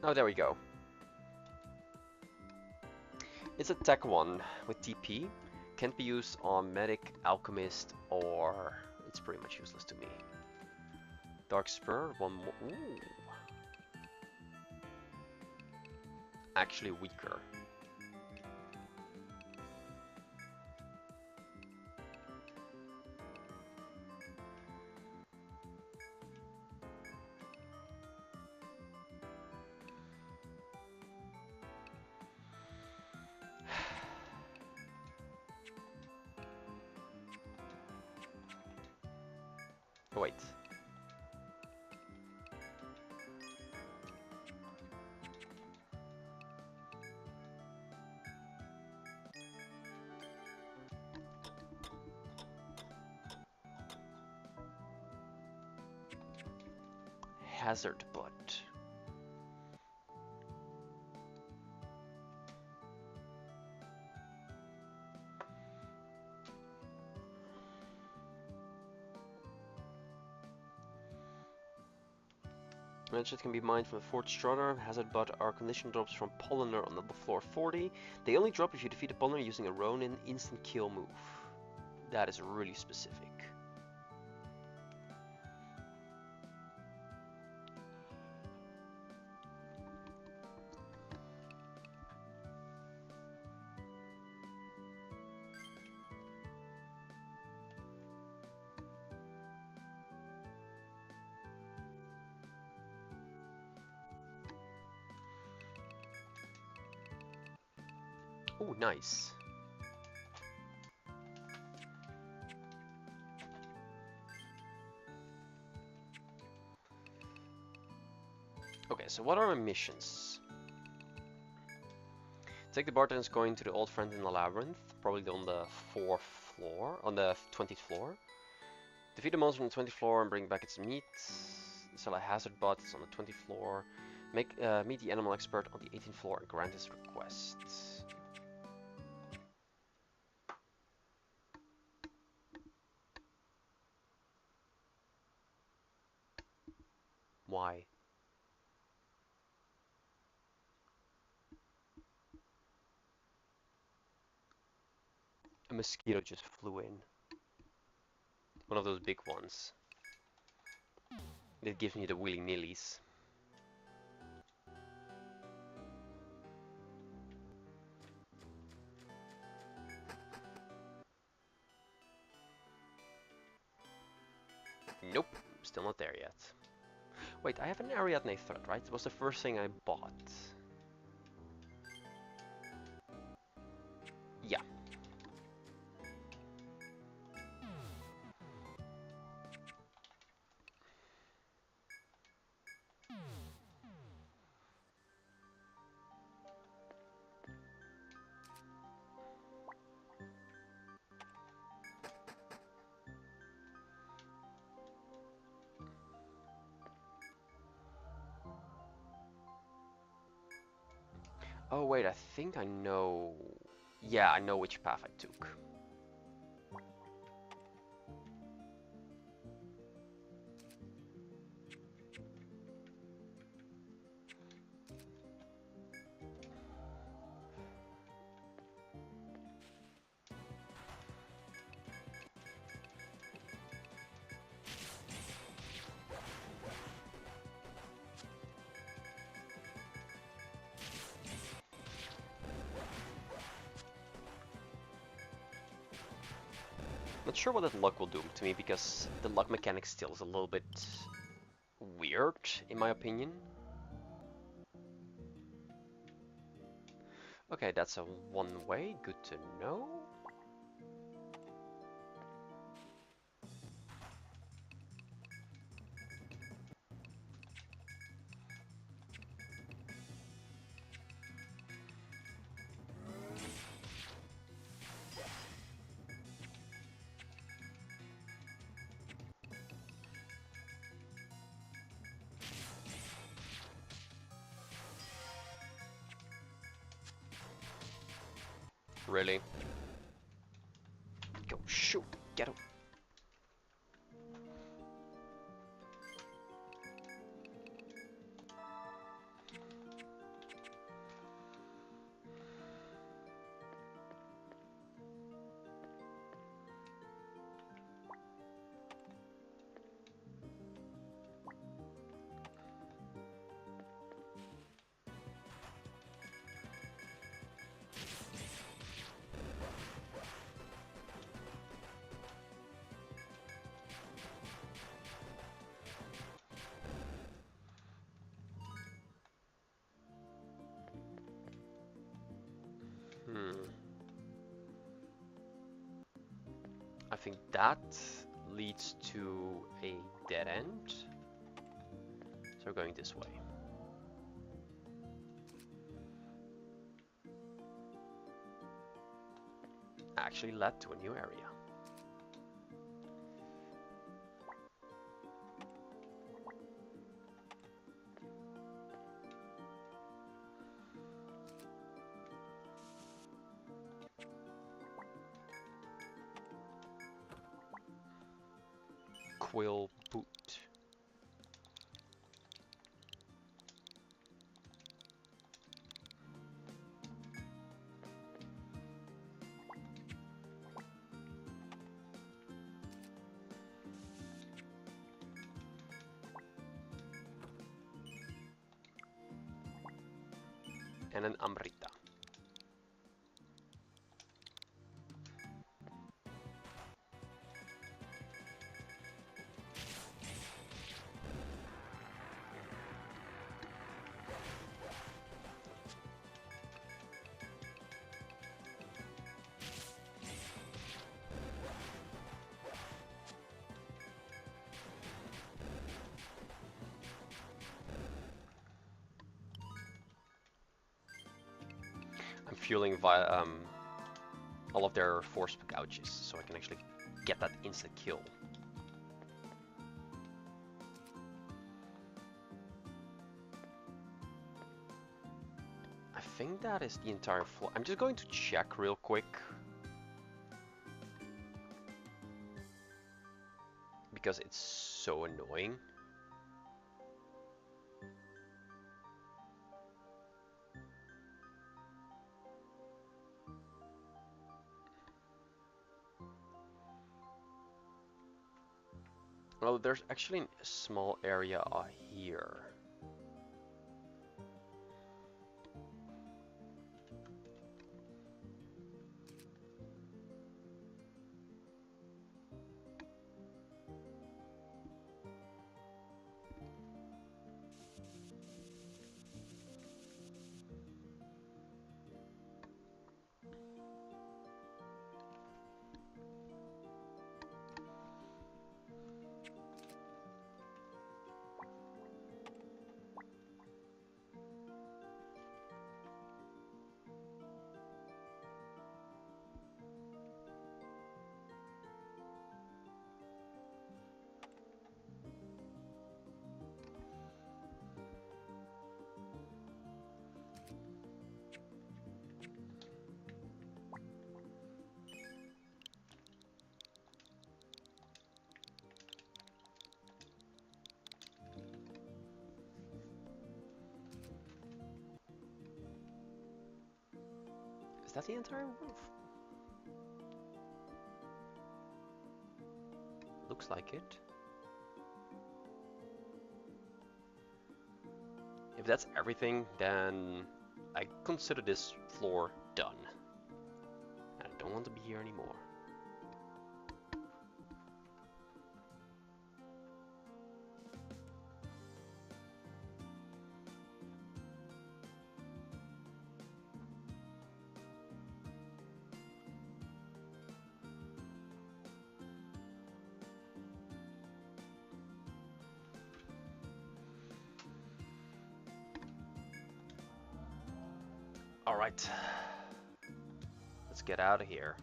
Oh, there we go. It's a tech 1 with TP. Can't be used on Medic, Alchemist, or it's pretty much useless to me. Dark Spur, one more. Ooh. Actually weaker. Oh, wait. Hazard Butt. Magic can be mined from the Fort Strutter. Hazard Butt are condition drops from Polliner on level floor 40. They only drop if you defeat a Polliner using a Ronin instant kill move. That is really specific. Oh, nice. Okay, so what are our missions? Take the Bartend's coin to the old friend in the labyrinth, probably on the 4th floor, on the 20th floor. Defeat the monster on the 20th floor and bring back its meat. Sell a hazard bot, it's on the 20th floor. Meet the animal expert on the 18th floor and grant his request. Why? A mosquito just flew in. One of those big ones. That gives me the willy-nillys. Nope, still not there yet. Wait, I have an Ariadne thread, right? It was the first thing I bought. Yeah. Oh wait, I think I know... Yeah, I know which path I took. Not sure what that luck will do to me, because the luck mechanic still is a little bit weird, in my opinion. Okay, that's a one-way, good to know. Really? Go shoot, get him. I think that leads to a dead end. So we're going this way. Actually led to a new area. Quill boot. And an Amrita. I'm fueling via all of their force gouges, so I can actually get that instant kill. I think that is the entire floor. I'm just going to check real quick. Because it's so annoying. Well, there's actually a small area here. Is that the entire roof? Looks like it. If that's everything, then I consider this floor done. I don't want to be here anymore. Alright. Let's get out of here.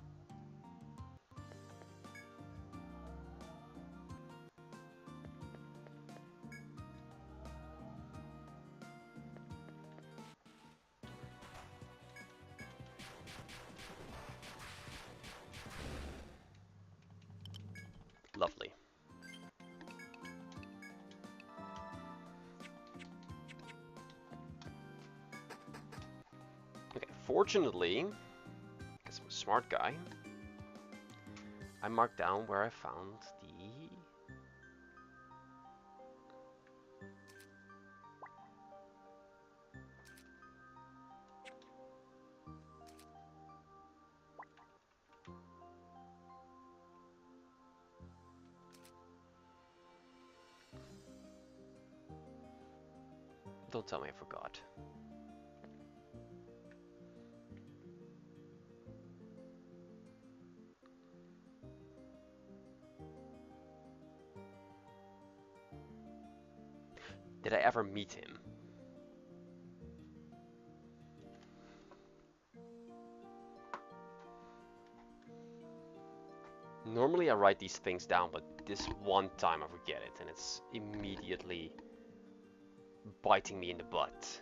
Lovely. Okay, fortunately, because I'm a smart guy, I marked down where I found the... Don't tell me I forgot. Did I ever meet him? Normally I write these things down, but this one time I forget it, and it's immediately biting me in the butt.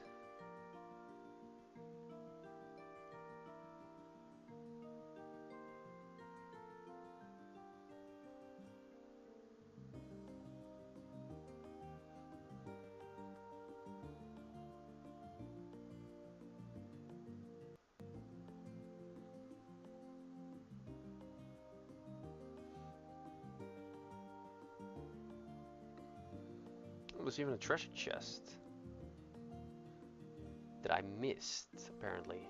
There's even a treasure chest that I missed, apparently.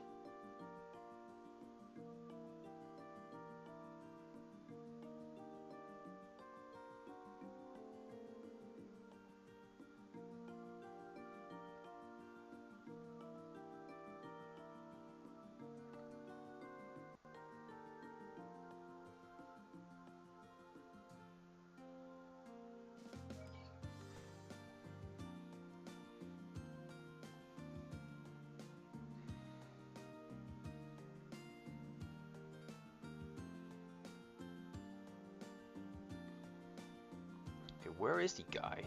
Okay, where is the guy?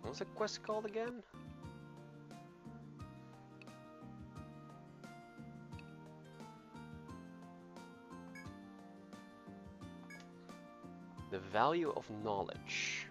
What's the quest called again? The value of knowledge.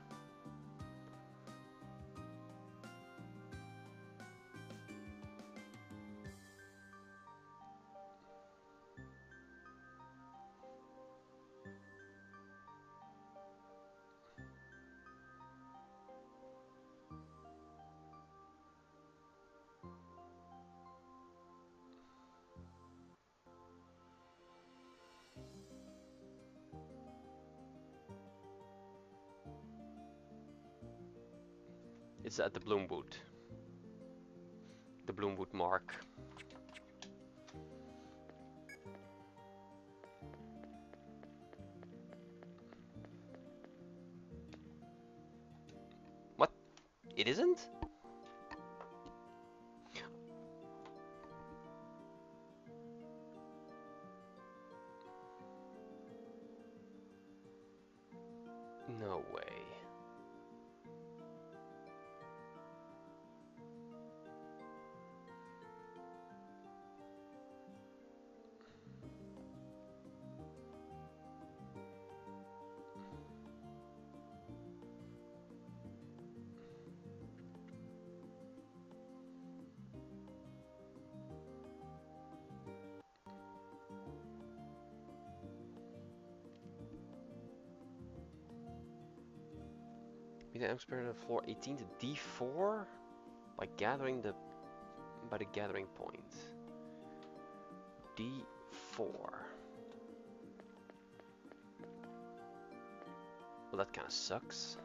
It's at the Bloomwood. The Bloomwood mark. What? It isn't? No way. We then experiment on floor 18 to D4 by the gathering point. D4. Well, that kind of sucks.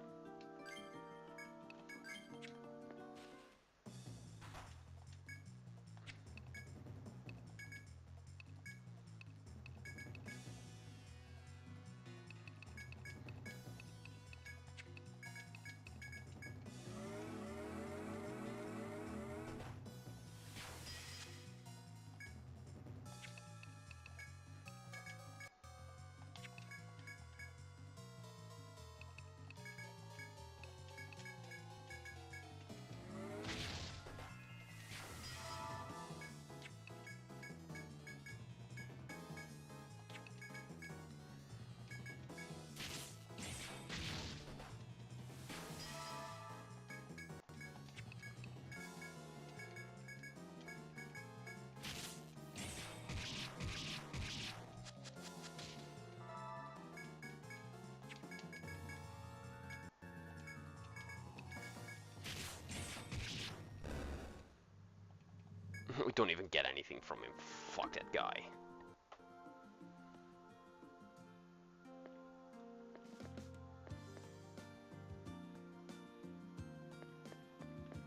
don't even get anything from him. Fuck that guy.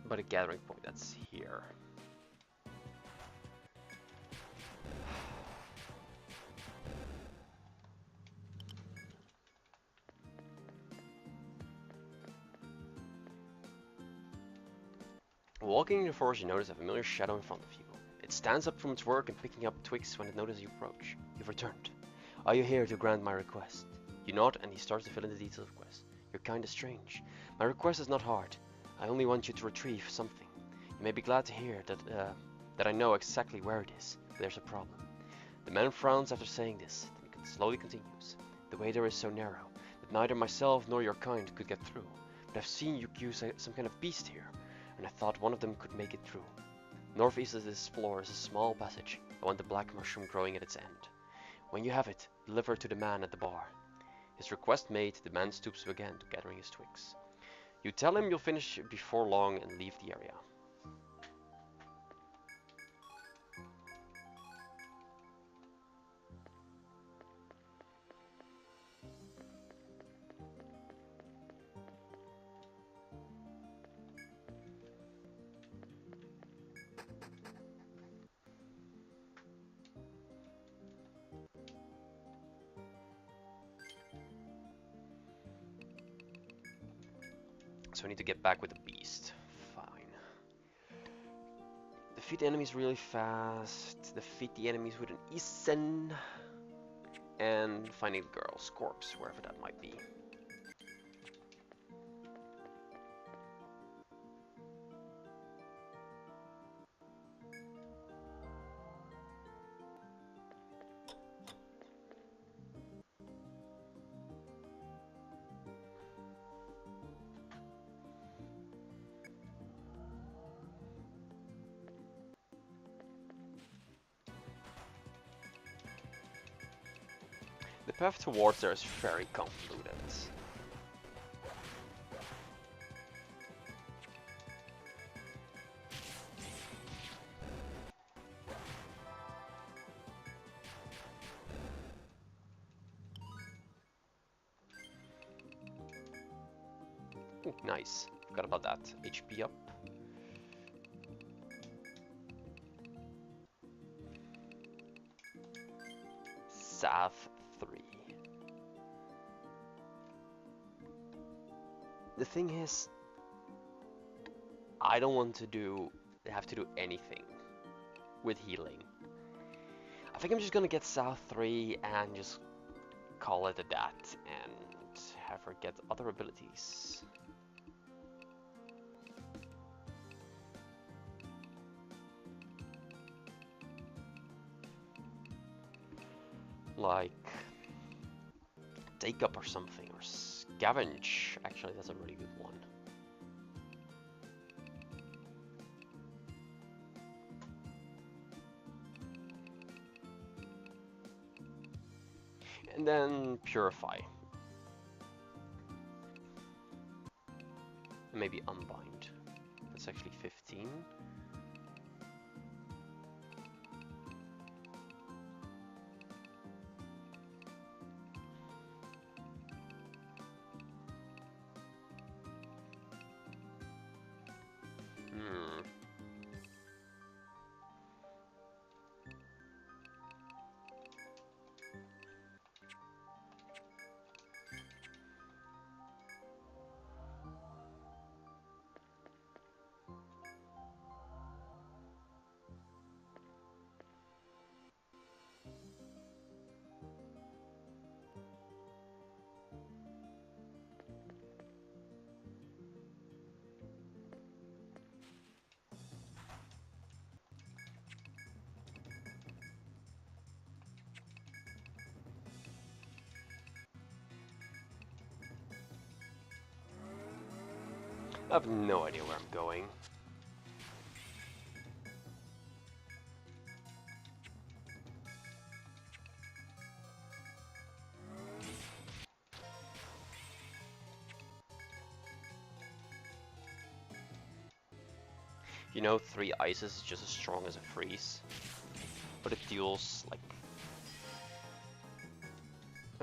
But a gathering point, that's here. Walking in the forest, you notice a familiar shadow in front of you. It stands up from its work and picking up twigs when it notices you approach. You've returned. Are you here to grant my request? You nod and he starts to fill in the details of the quest. You're kinda strange. My request is not hard. I only want you to retrieve something. You may be glad to hear that I know exactly where it is, but there's a problem. The man frowns after saying this, then slowly continues. The way there is so narrow that neither myself nor your kind could get through. But I've seen you use some kind of beast here, and I thought one of them could make it through. Northeast of this floor is a small passage. I want the black mushroom growing at its end. When you have it, deliver it to the man at the bar. His request made, the man stoops again to gathering his twigs. You tell him you'll finish before long and leave the area. So I need to get back with the beast. Fine. Defeat the enemies really fast. Defeat the enemies with an Isen. And finding the girl's corpse, wherever that might be. The path towards there is very convoluted. Ooh, nice. Forgot about that. HP up. South 3. The thing is, I don't want to have to do anything with healing. I think I'm just gonna get South 3 and just call it a that and have her get other abilities. Like Take Up or something, or Scavenge. Actually, that's a really good one. And then Purify. And maybe Unbind. That's actually 15. I have no idea where I'm going. You know, 3 ices is just as strong as a freeze, but it deals like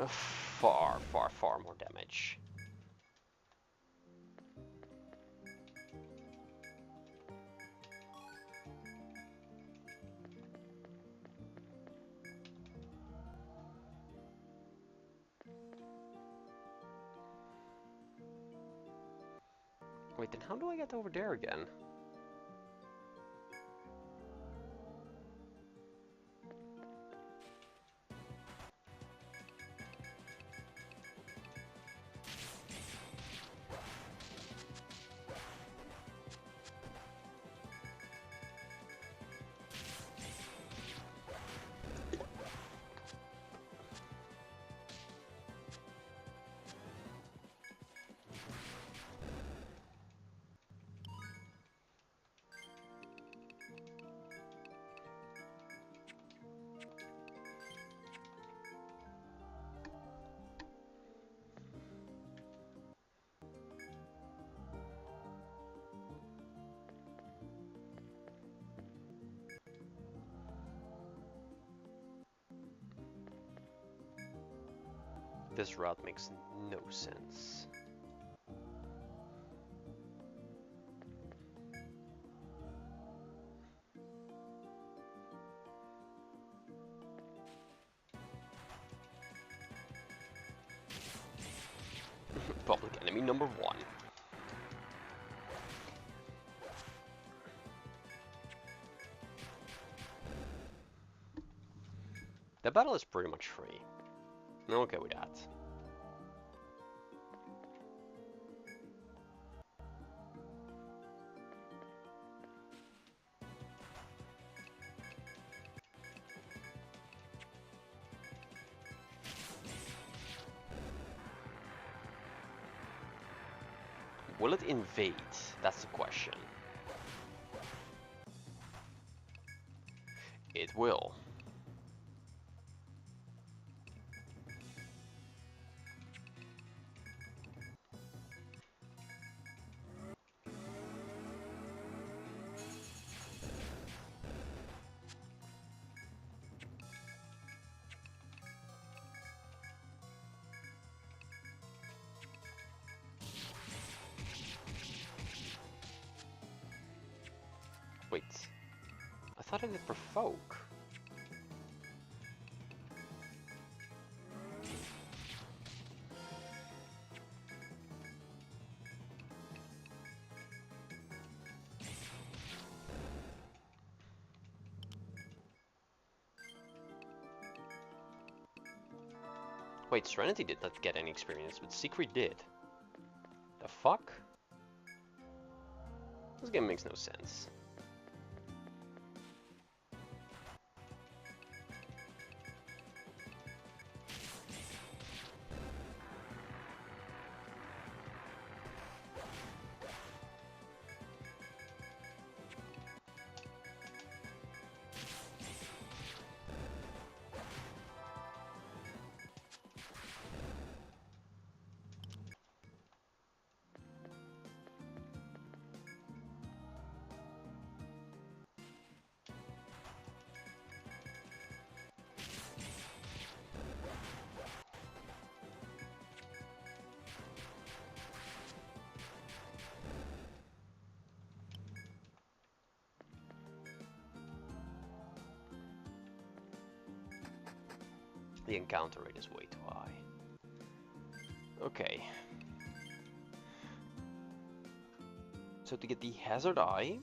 far, far, far more damage. Wait, then how do I get over there again? This route makes no sense. Public enemy number 1. The battle is pretty much free. I'm okay with that. Will it invade? That's the question. It will. Wait, I thought I did provoke. Wait, Serenity did not get any experience, but Secret did. The fuck? This game makes no sense. The encounter rate is way too high. Okay. So to get the Hazard Eye,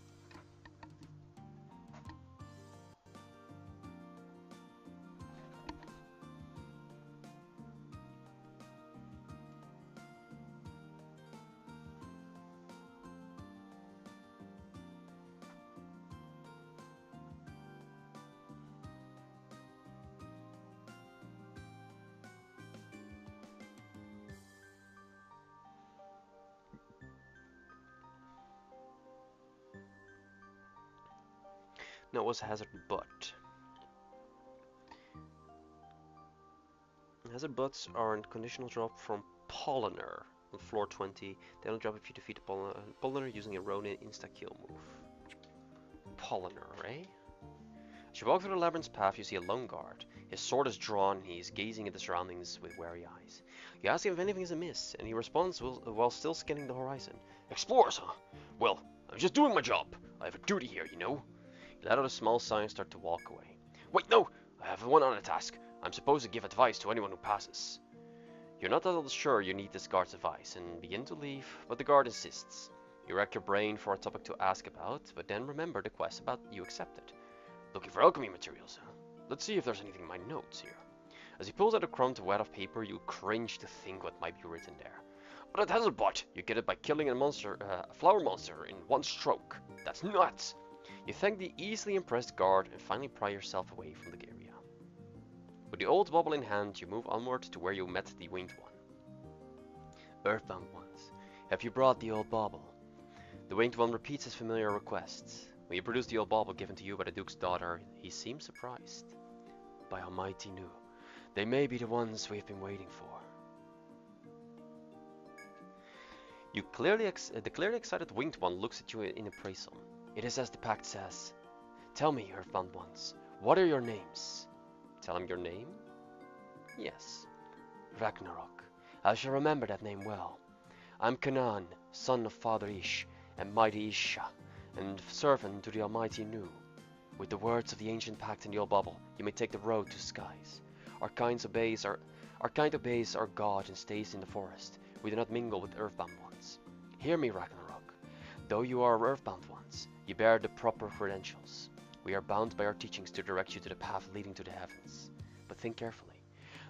no, it was Hazard Butt. Hazard Butts are a conditional drop from Polliner on floor 20. They only drop if you defeat the Polliner using a Ronin insta-kill move. Polliner, eh? As you walk through the labyrinth's path, you see a lone guard. His sword is drawn, and he is gazing at the surroundings with wary eyes. You ask him if anything is amiss, and he responds while still scanning the horizon. Explorers, huh? Well, I'm just doing my job. I have a duty here, you know. You let out a small sigh and start to walk away. Wait, no! I have one other task. I'm supposed to give advice to anyone who passes. You're not at all sure you need this guard's advice, and begin to leave, but the guard insists. You rack your brain for a topic to ask about, but then remember the quest about you accepted. Looking for alchemy materials, huh? Let's see if there's anything in my notes here. As he pulls out a crumbed wad of paper, you cringe to think what might be written there. But it has a but. You get it by killing a flower monster in one stroke. That's nuts! You thank the easily impressed guard and finally pry yourself away from the area. With the old bauble in hand, you move onward to where you met the winged one. Earthbound ones, have you brought the old bauble? The winged one repeats his familiar request. When you produce the old bauble given to you by the Duke's daughter, he seems surprised. By Almighty Nu, they may be the ones we've been waiting for. The clearly excited winged one looks at you in appraisal. It is as the pact says. Tell me, Earthbound ones, what are your names? Tell him your name? Yes. Ragnarok. I shall remember that name well. I'm Canaan, son of Father Ish and mighty Isha, and servant to the Almighty Nu. With the words of the ancient pact in the old bubble, you may take the road to skies. Our kind obeys our God and stays in the forest. We do not mingle with earthbound ones. Hear me, Ragnarok. Though you are earthbound ones, you bear the proper credentials. We are bound by our teachings to direct you to the path leading to the heavens. But think carefully.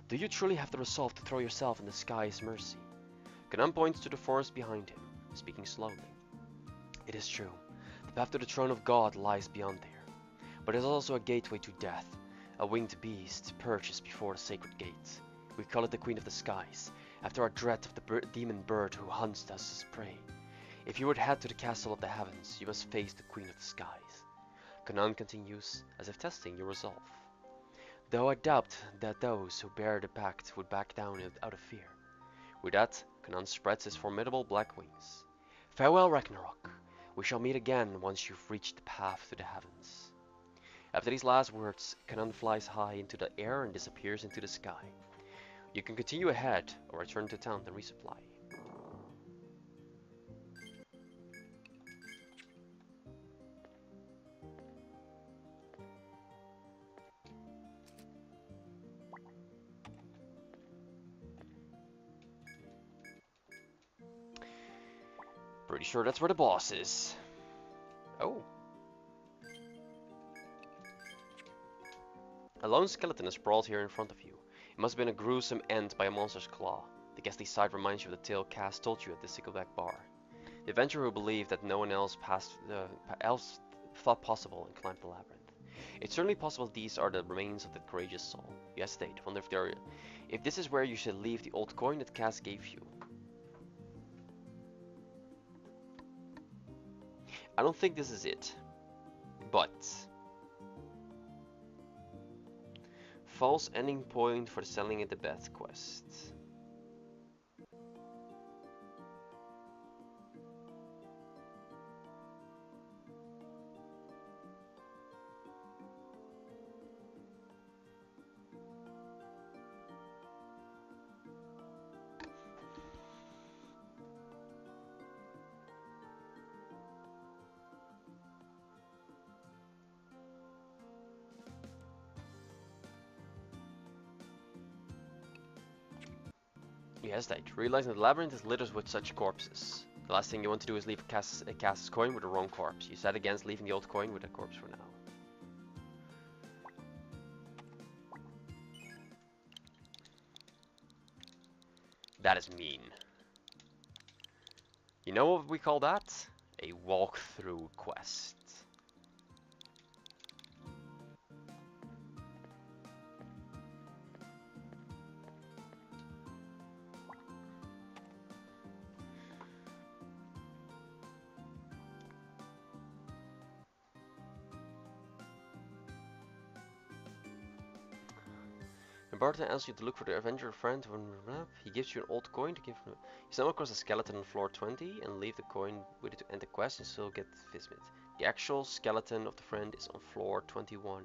Do you truly have the resolve to throw yourself in the sky's mercy? Canaan points to the forest behind him, speaking slowly. It is true. The path to the throne of God lies beyond there. But it is also a gateway to death. A winged beast perches before the sacred gate. We call it the Queen of the Skies, after our dread of the demon bird who hunts us as prey. If you would head to the castle of the heavens, you must face the Queen of the Skies. Canaan continues, as if testing your resolve. Though I doubt that those who bear the pact would back down out of fear. With that, Canaan spreads his formidable black wings. Farewell, Ragnarok. We shall meet again once you've reached the path to the heavens. After these last words, Canaan flies high into the air and disappears into the sky. You can continue ahead or return to town to resupply. Pretty sure that's where the boss is. Oh. A lone skeleton is sprawled here in front of you. It must have been a gruesome end by a monster's claw. The ghastly sight reminds you of the tale Cass told you at the Sickleback Bar. The adventurer who believed that no one else thought possible and climbed the labyrinth. It's certainly possible these are the remains of the courageous soul. You hesitate, wonder if this is where you should leave the old coin that Cass gave you. I don't think this is it, but false ending point for the selling at the Beth quest. You hesitate, realizing the labyrinth is littered with such corpses. The last thing you want to do is leave Cass's coin with the wrong corpse. You decide against leaving the old coin with a corpse for now. That is mean. You know what we call that? A walkthrough quest. Barton asks you to look for the Avenger friend on the map. He gives you an old coin to give him. You stumble across a skeleton on floor 20 and leave the coin with it to end the quest and still get Vismit. The actual skeleton of the friend is on floor 21.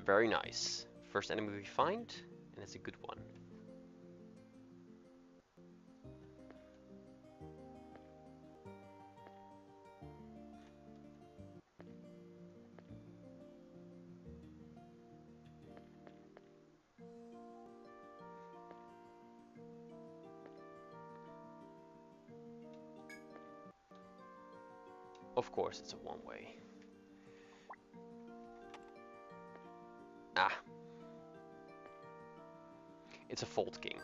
Very nice. First enemy we find, and it's a good one. Of course, it's a one-way. Ah. It's a Fault King.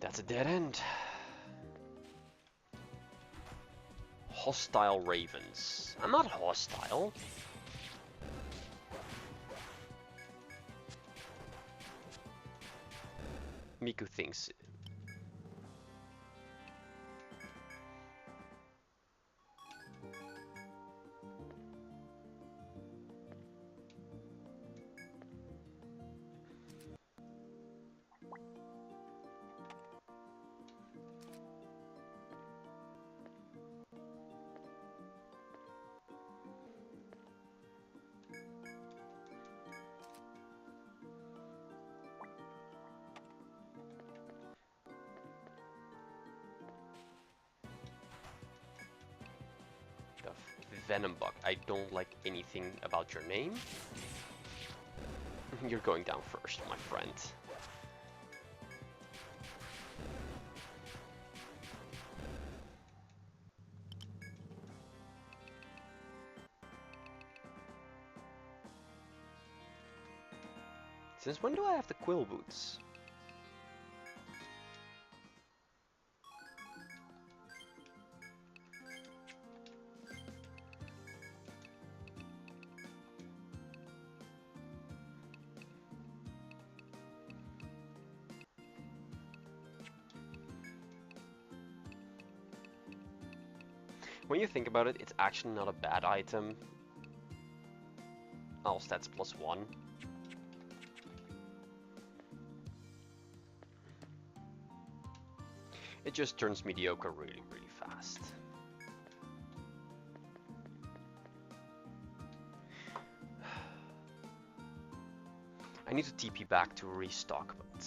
That's a dead end. Hostile ravens. I'm not hostile. Miku thinks. Venom Bug. I don't like anything about your name. You're going down first, my friend. Since when do I have the quill boots? When you think about it, it's actually not a bad item. All stats +1. It just turns mediocre really, really fast. I need to TP back to restock, but...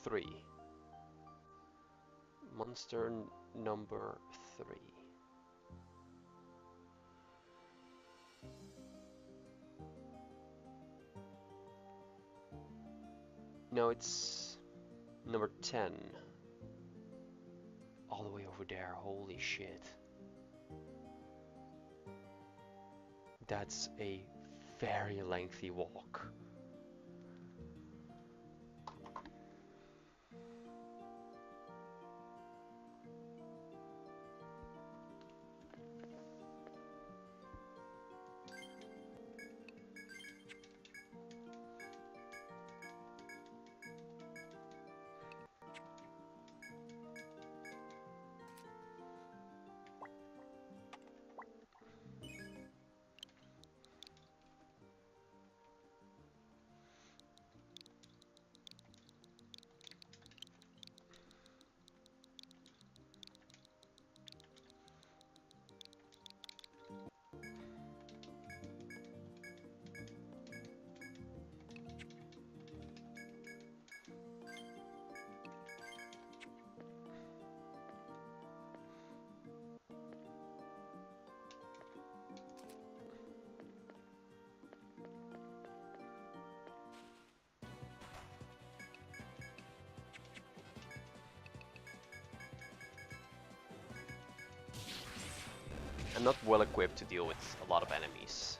Three. Monster number 3. No, it's number 10. All the way over there, holy shit. That's a very lengthy walk. I'm not well equipped to deal with a lot of enemies.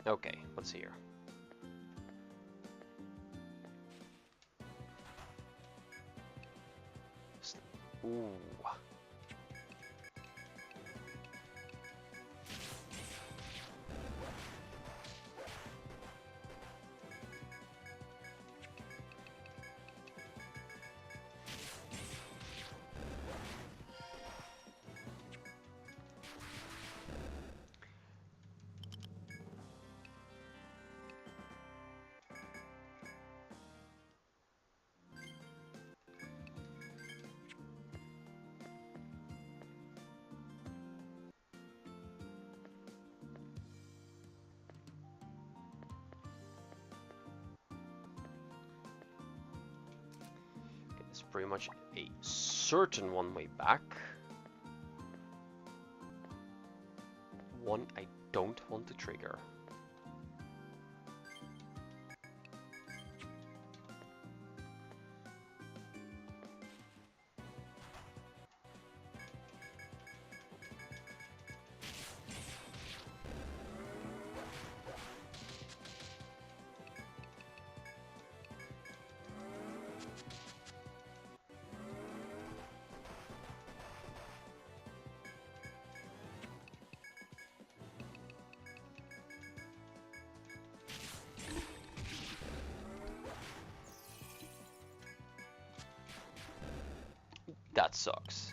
Okay, what's here? Ooh. It's pretty much a certain one way back. One I don't want to trigger. That sucks.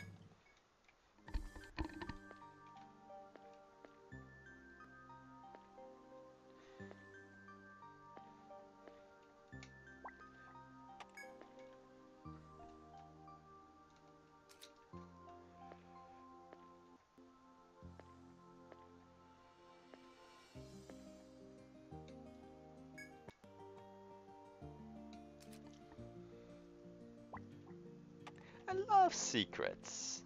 I love secrets.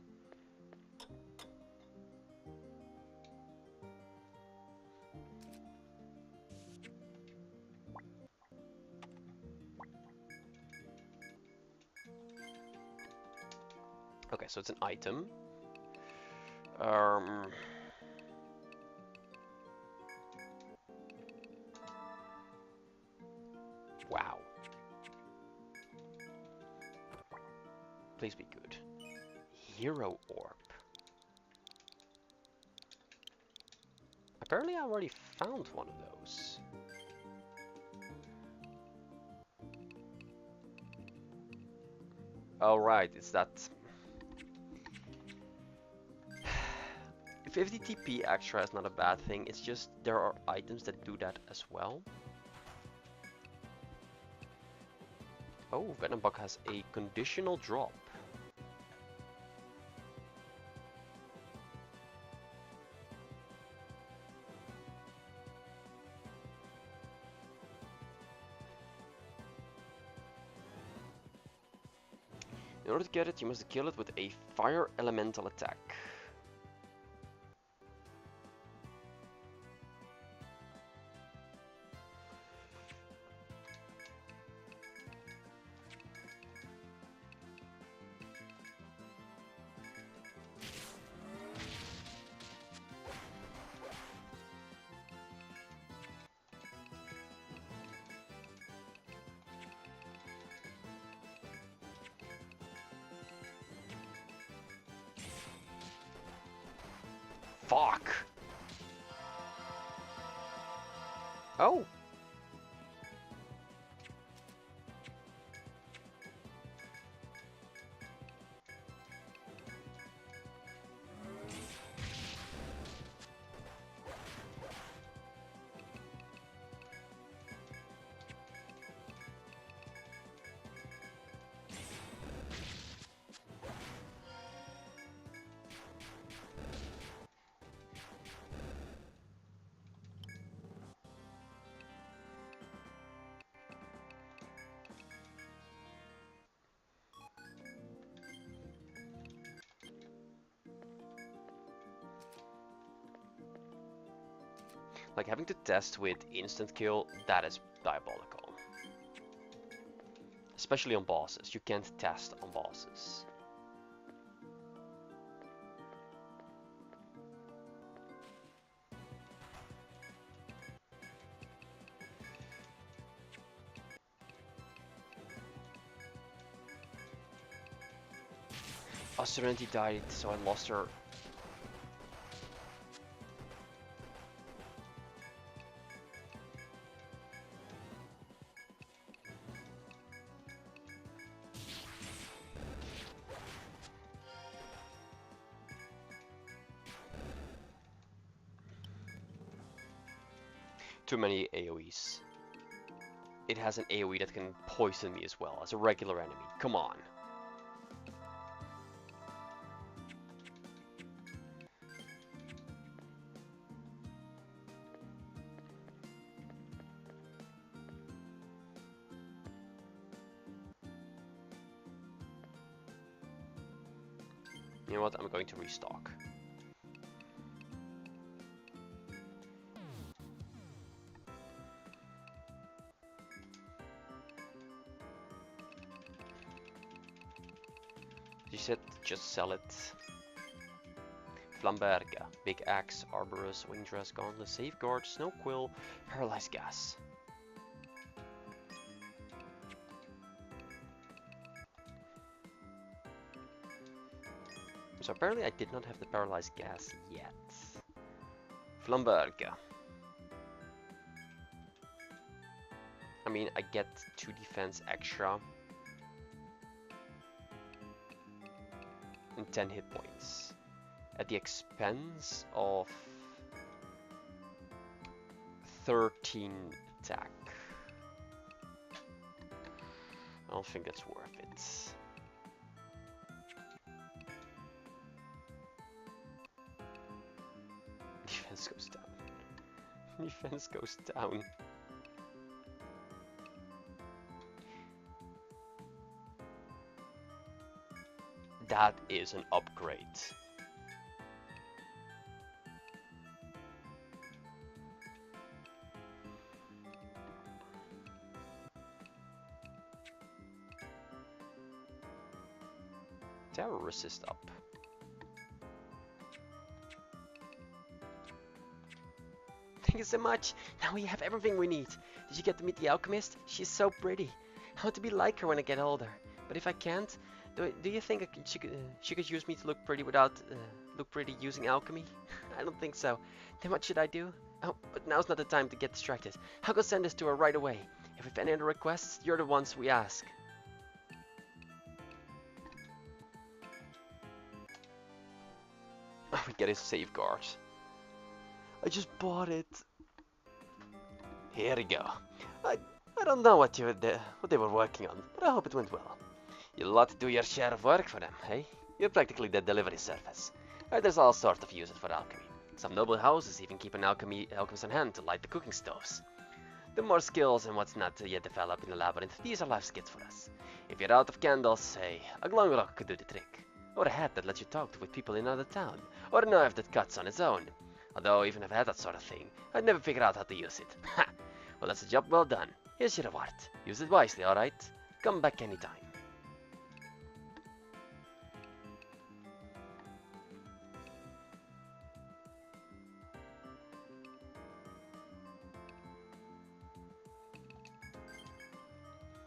Okay, so it's an item. Wow. Please be good. Hero Orb. Apparently I already found one of those. Oh right, it's that... 50 TP extra is not a bad thing, it's just there are items that do that as well. Oh, Venom Bug has a conditional drop. In order to get it, you must kill it with a fire elemental attack. Fuck! Oh! Like having to test with instant kill, that is diabolical. Especially on bosses, you can't test on bosses. Oh, Serenity died, so I lost her. Too many AoEs. It has an AoE that can poison me as well as a regular enemy. Come on. You know what? I'm going to restock. You said just sell it. Flamberga, Big Axe, Arborus, Wing Dress, Gauntlet, Safeguard, Snow Quill, Paralyzed Gas. So apparently I did not have the Paralyzed Gas yet. Flamberga. I mean, I get 2 defense extra. And 10 hit points. At the expense of 13 attack. I don't think that's worth it. Defense goes down. Defense goes down. That is an upgrade. Terror resist up. Thank you so much. Now we have everything we need. Did you get to meet the alchemist? She's so pretty. I want to be like her when I get older. But if I can't, do you think she could use me to look pretty without look pretty using alchemy? I don't think so. Then what should I do? Oh, but now's not the time to get distracted. I'll go send this to her right away. If we have any other requests, you're the ones we ask. Oh, we get his safeguard. I just bought it. Here we go. I don't know what they were working on, but I hope it went well. You'll lot to do your share of work for them, hey? You're practically the delivery service. There's all sorts of uses for alchemy. Some noble houses even keep an alchemist on hand to light the cooking stoves. The more skills and what's not yet developed in the labyrinth, these are life skills for us. If you're out of candles, hey, a glowing rock could do the trick. Or a hat that lets you talk with people in another town. Or a knife that cuts on its own. Although, even if I had that sort of thing, I'd never figure out how to use it. Ha! Well, that's a job well done. Here's your reward. Use it wisely, alright? Come back anytime.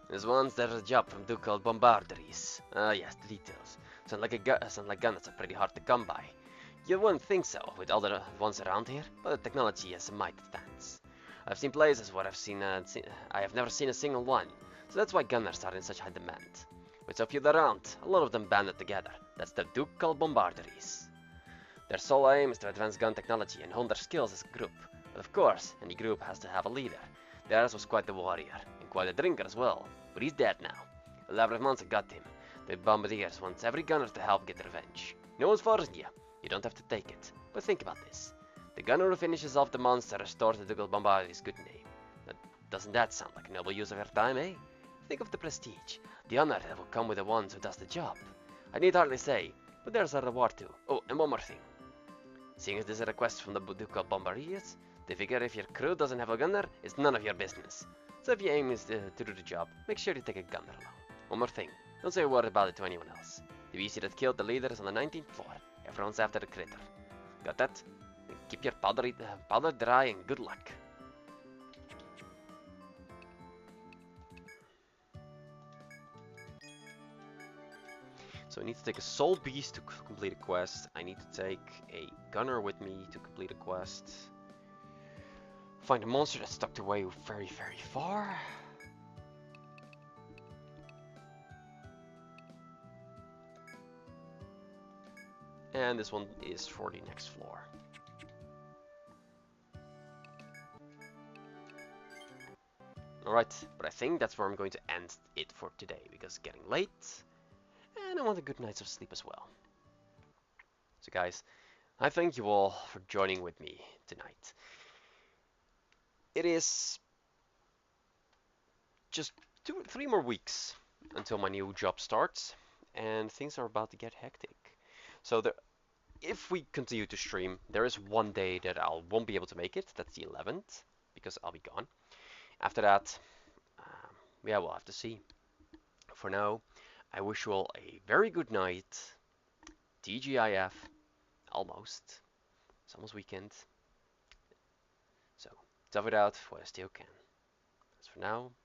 There's once there was a job from Ducal Bombarderies. Ah yes, the details. Sound like guns are pretty hard to come by. You wouldn't think so, with all the ones around here, but the technology has a mighty advance. I've seen places where I have never seen a single one, so that's why gunners are in such high demand. With so few around, a lot of them banded together. That's the Ducal Bombarderies. Their sole aim is to advance gun technology and hone their skills as a group. But of course, any group has to have a leader. Theirs was quite the warrior, and quite a drinker as well. But he's dead now. 11 months got him. The Bombardiers wants every gunner to help get revenge. No one's forcing you. You don't have to take it. But think about this. The gunner who finishes off the monster restores the Ducal Bombardier's good name. Now, doesn't that sound like a noble use of your time, eh? Think of the prestige, the honor that will come with the ones who does the job. I need hardly say, but there's a reward too. Oh, and one more thing. Seeing as this is a request from the Ducal Bombardiers, They figure if your crew doesn't have a gunner, it's none of your business. So if your aim is to do the job, make sure you take a gunner along. One more thing, don't say a word about it to anyone else. The VC that killed the leader is on the 19th floor. Everyone's after the critter. Got that? Keep your powder dry and good luck. So I need to take a soul beast to complete a quest. I need to take a gunner with me to complete a quest. Find a monster that's tucked away very, very far. And this one is for the next floor. Alright, but I think that's where I'm going to end it for today, because it's getting late. And I want a good night's of sleep as well. So guys, I thank you all for joining with me tonight. It is just 3 more weeks until my new job starts, and things are about to get hectic. So if we continue to stream, there is one day that I won't be able to make it. That's the 11th, because I'll be gone. After that, yeah, we'll have to see. For now, I wish you all a very good night. TGIF, almost. It's almost weekend. So, tough it out while I still can. As for now,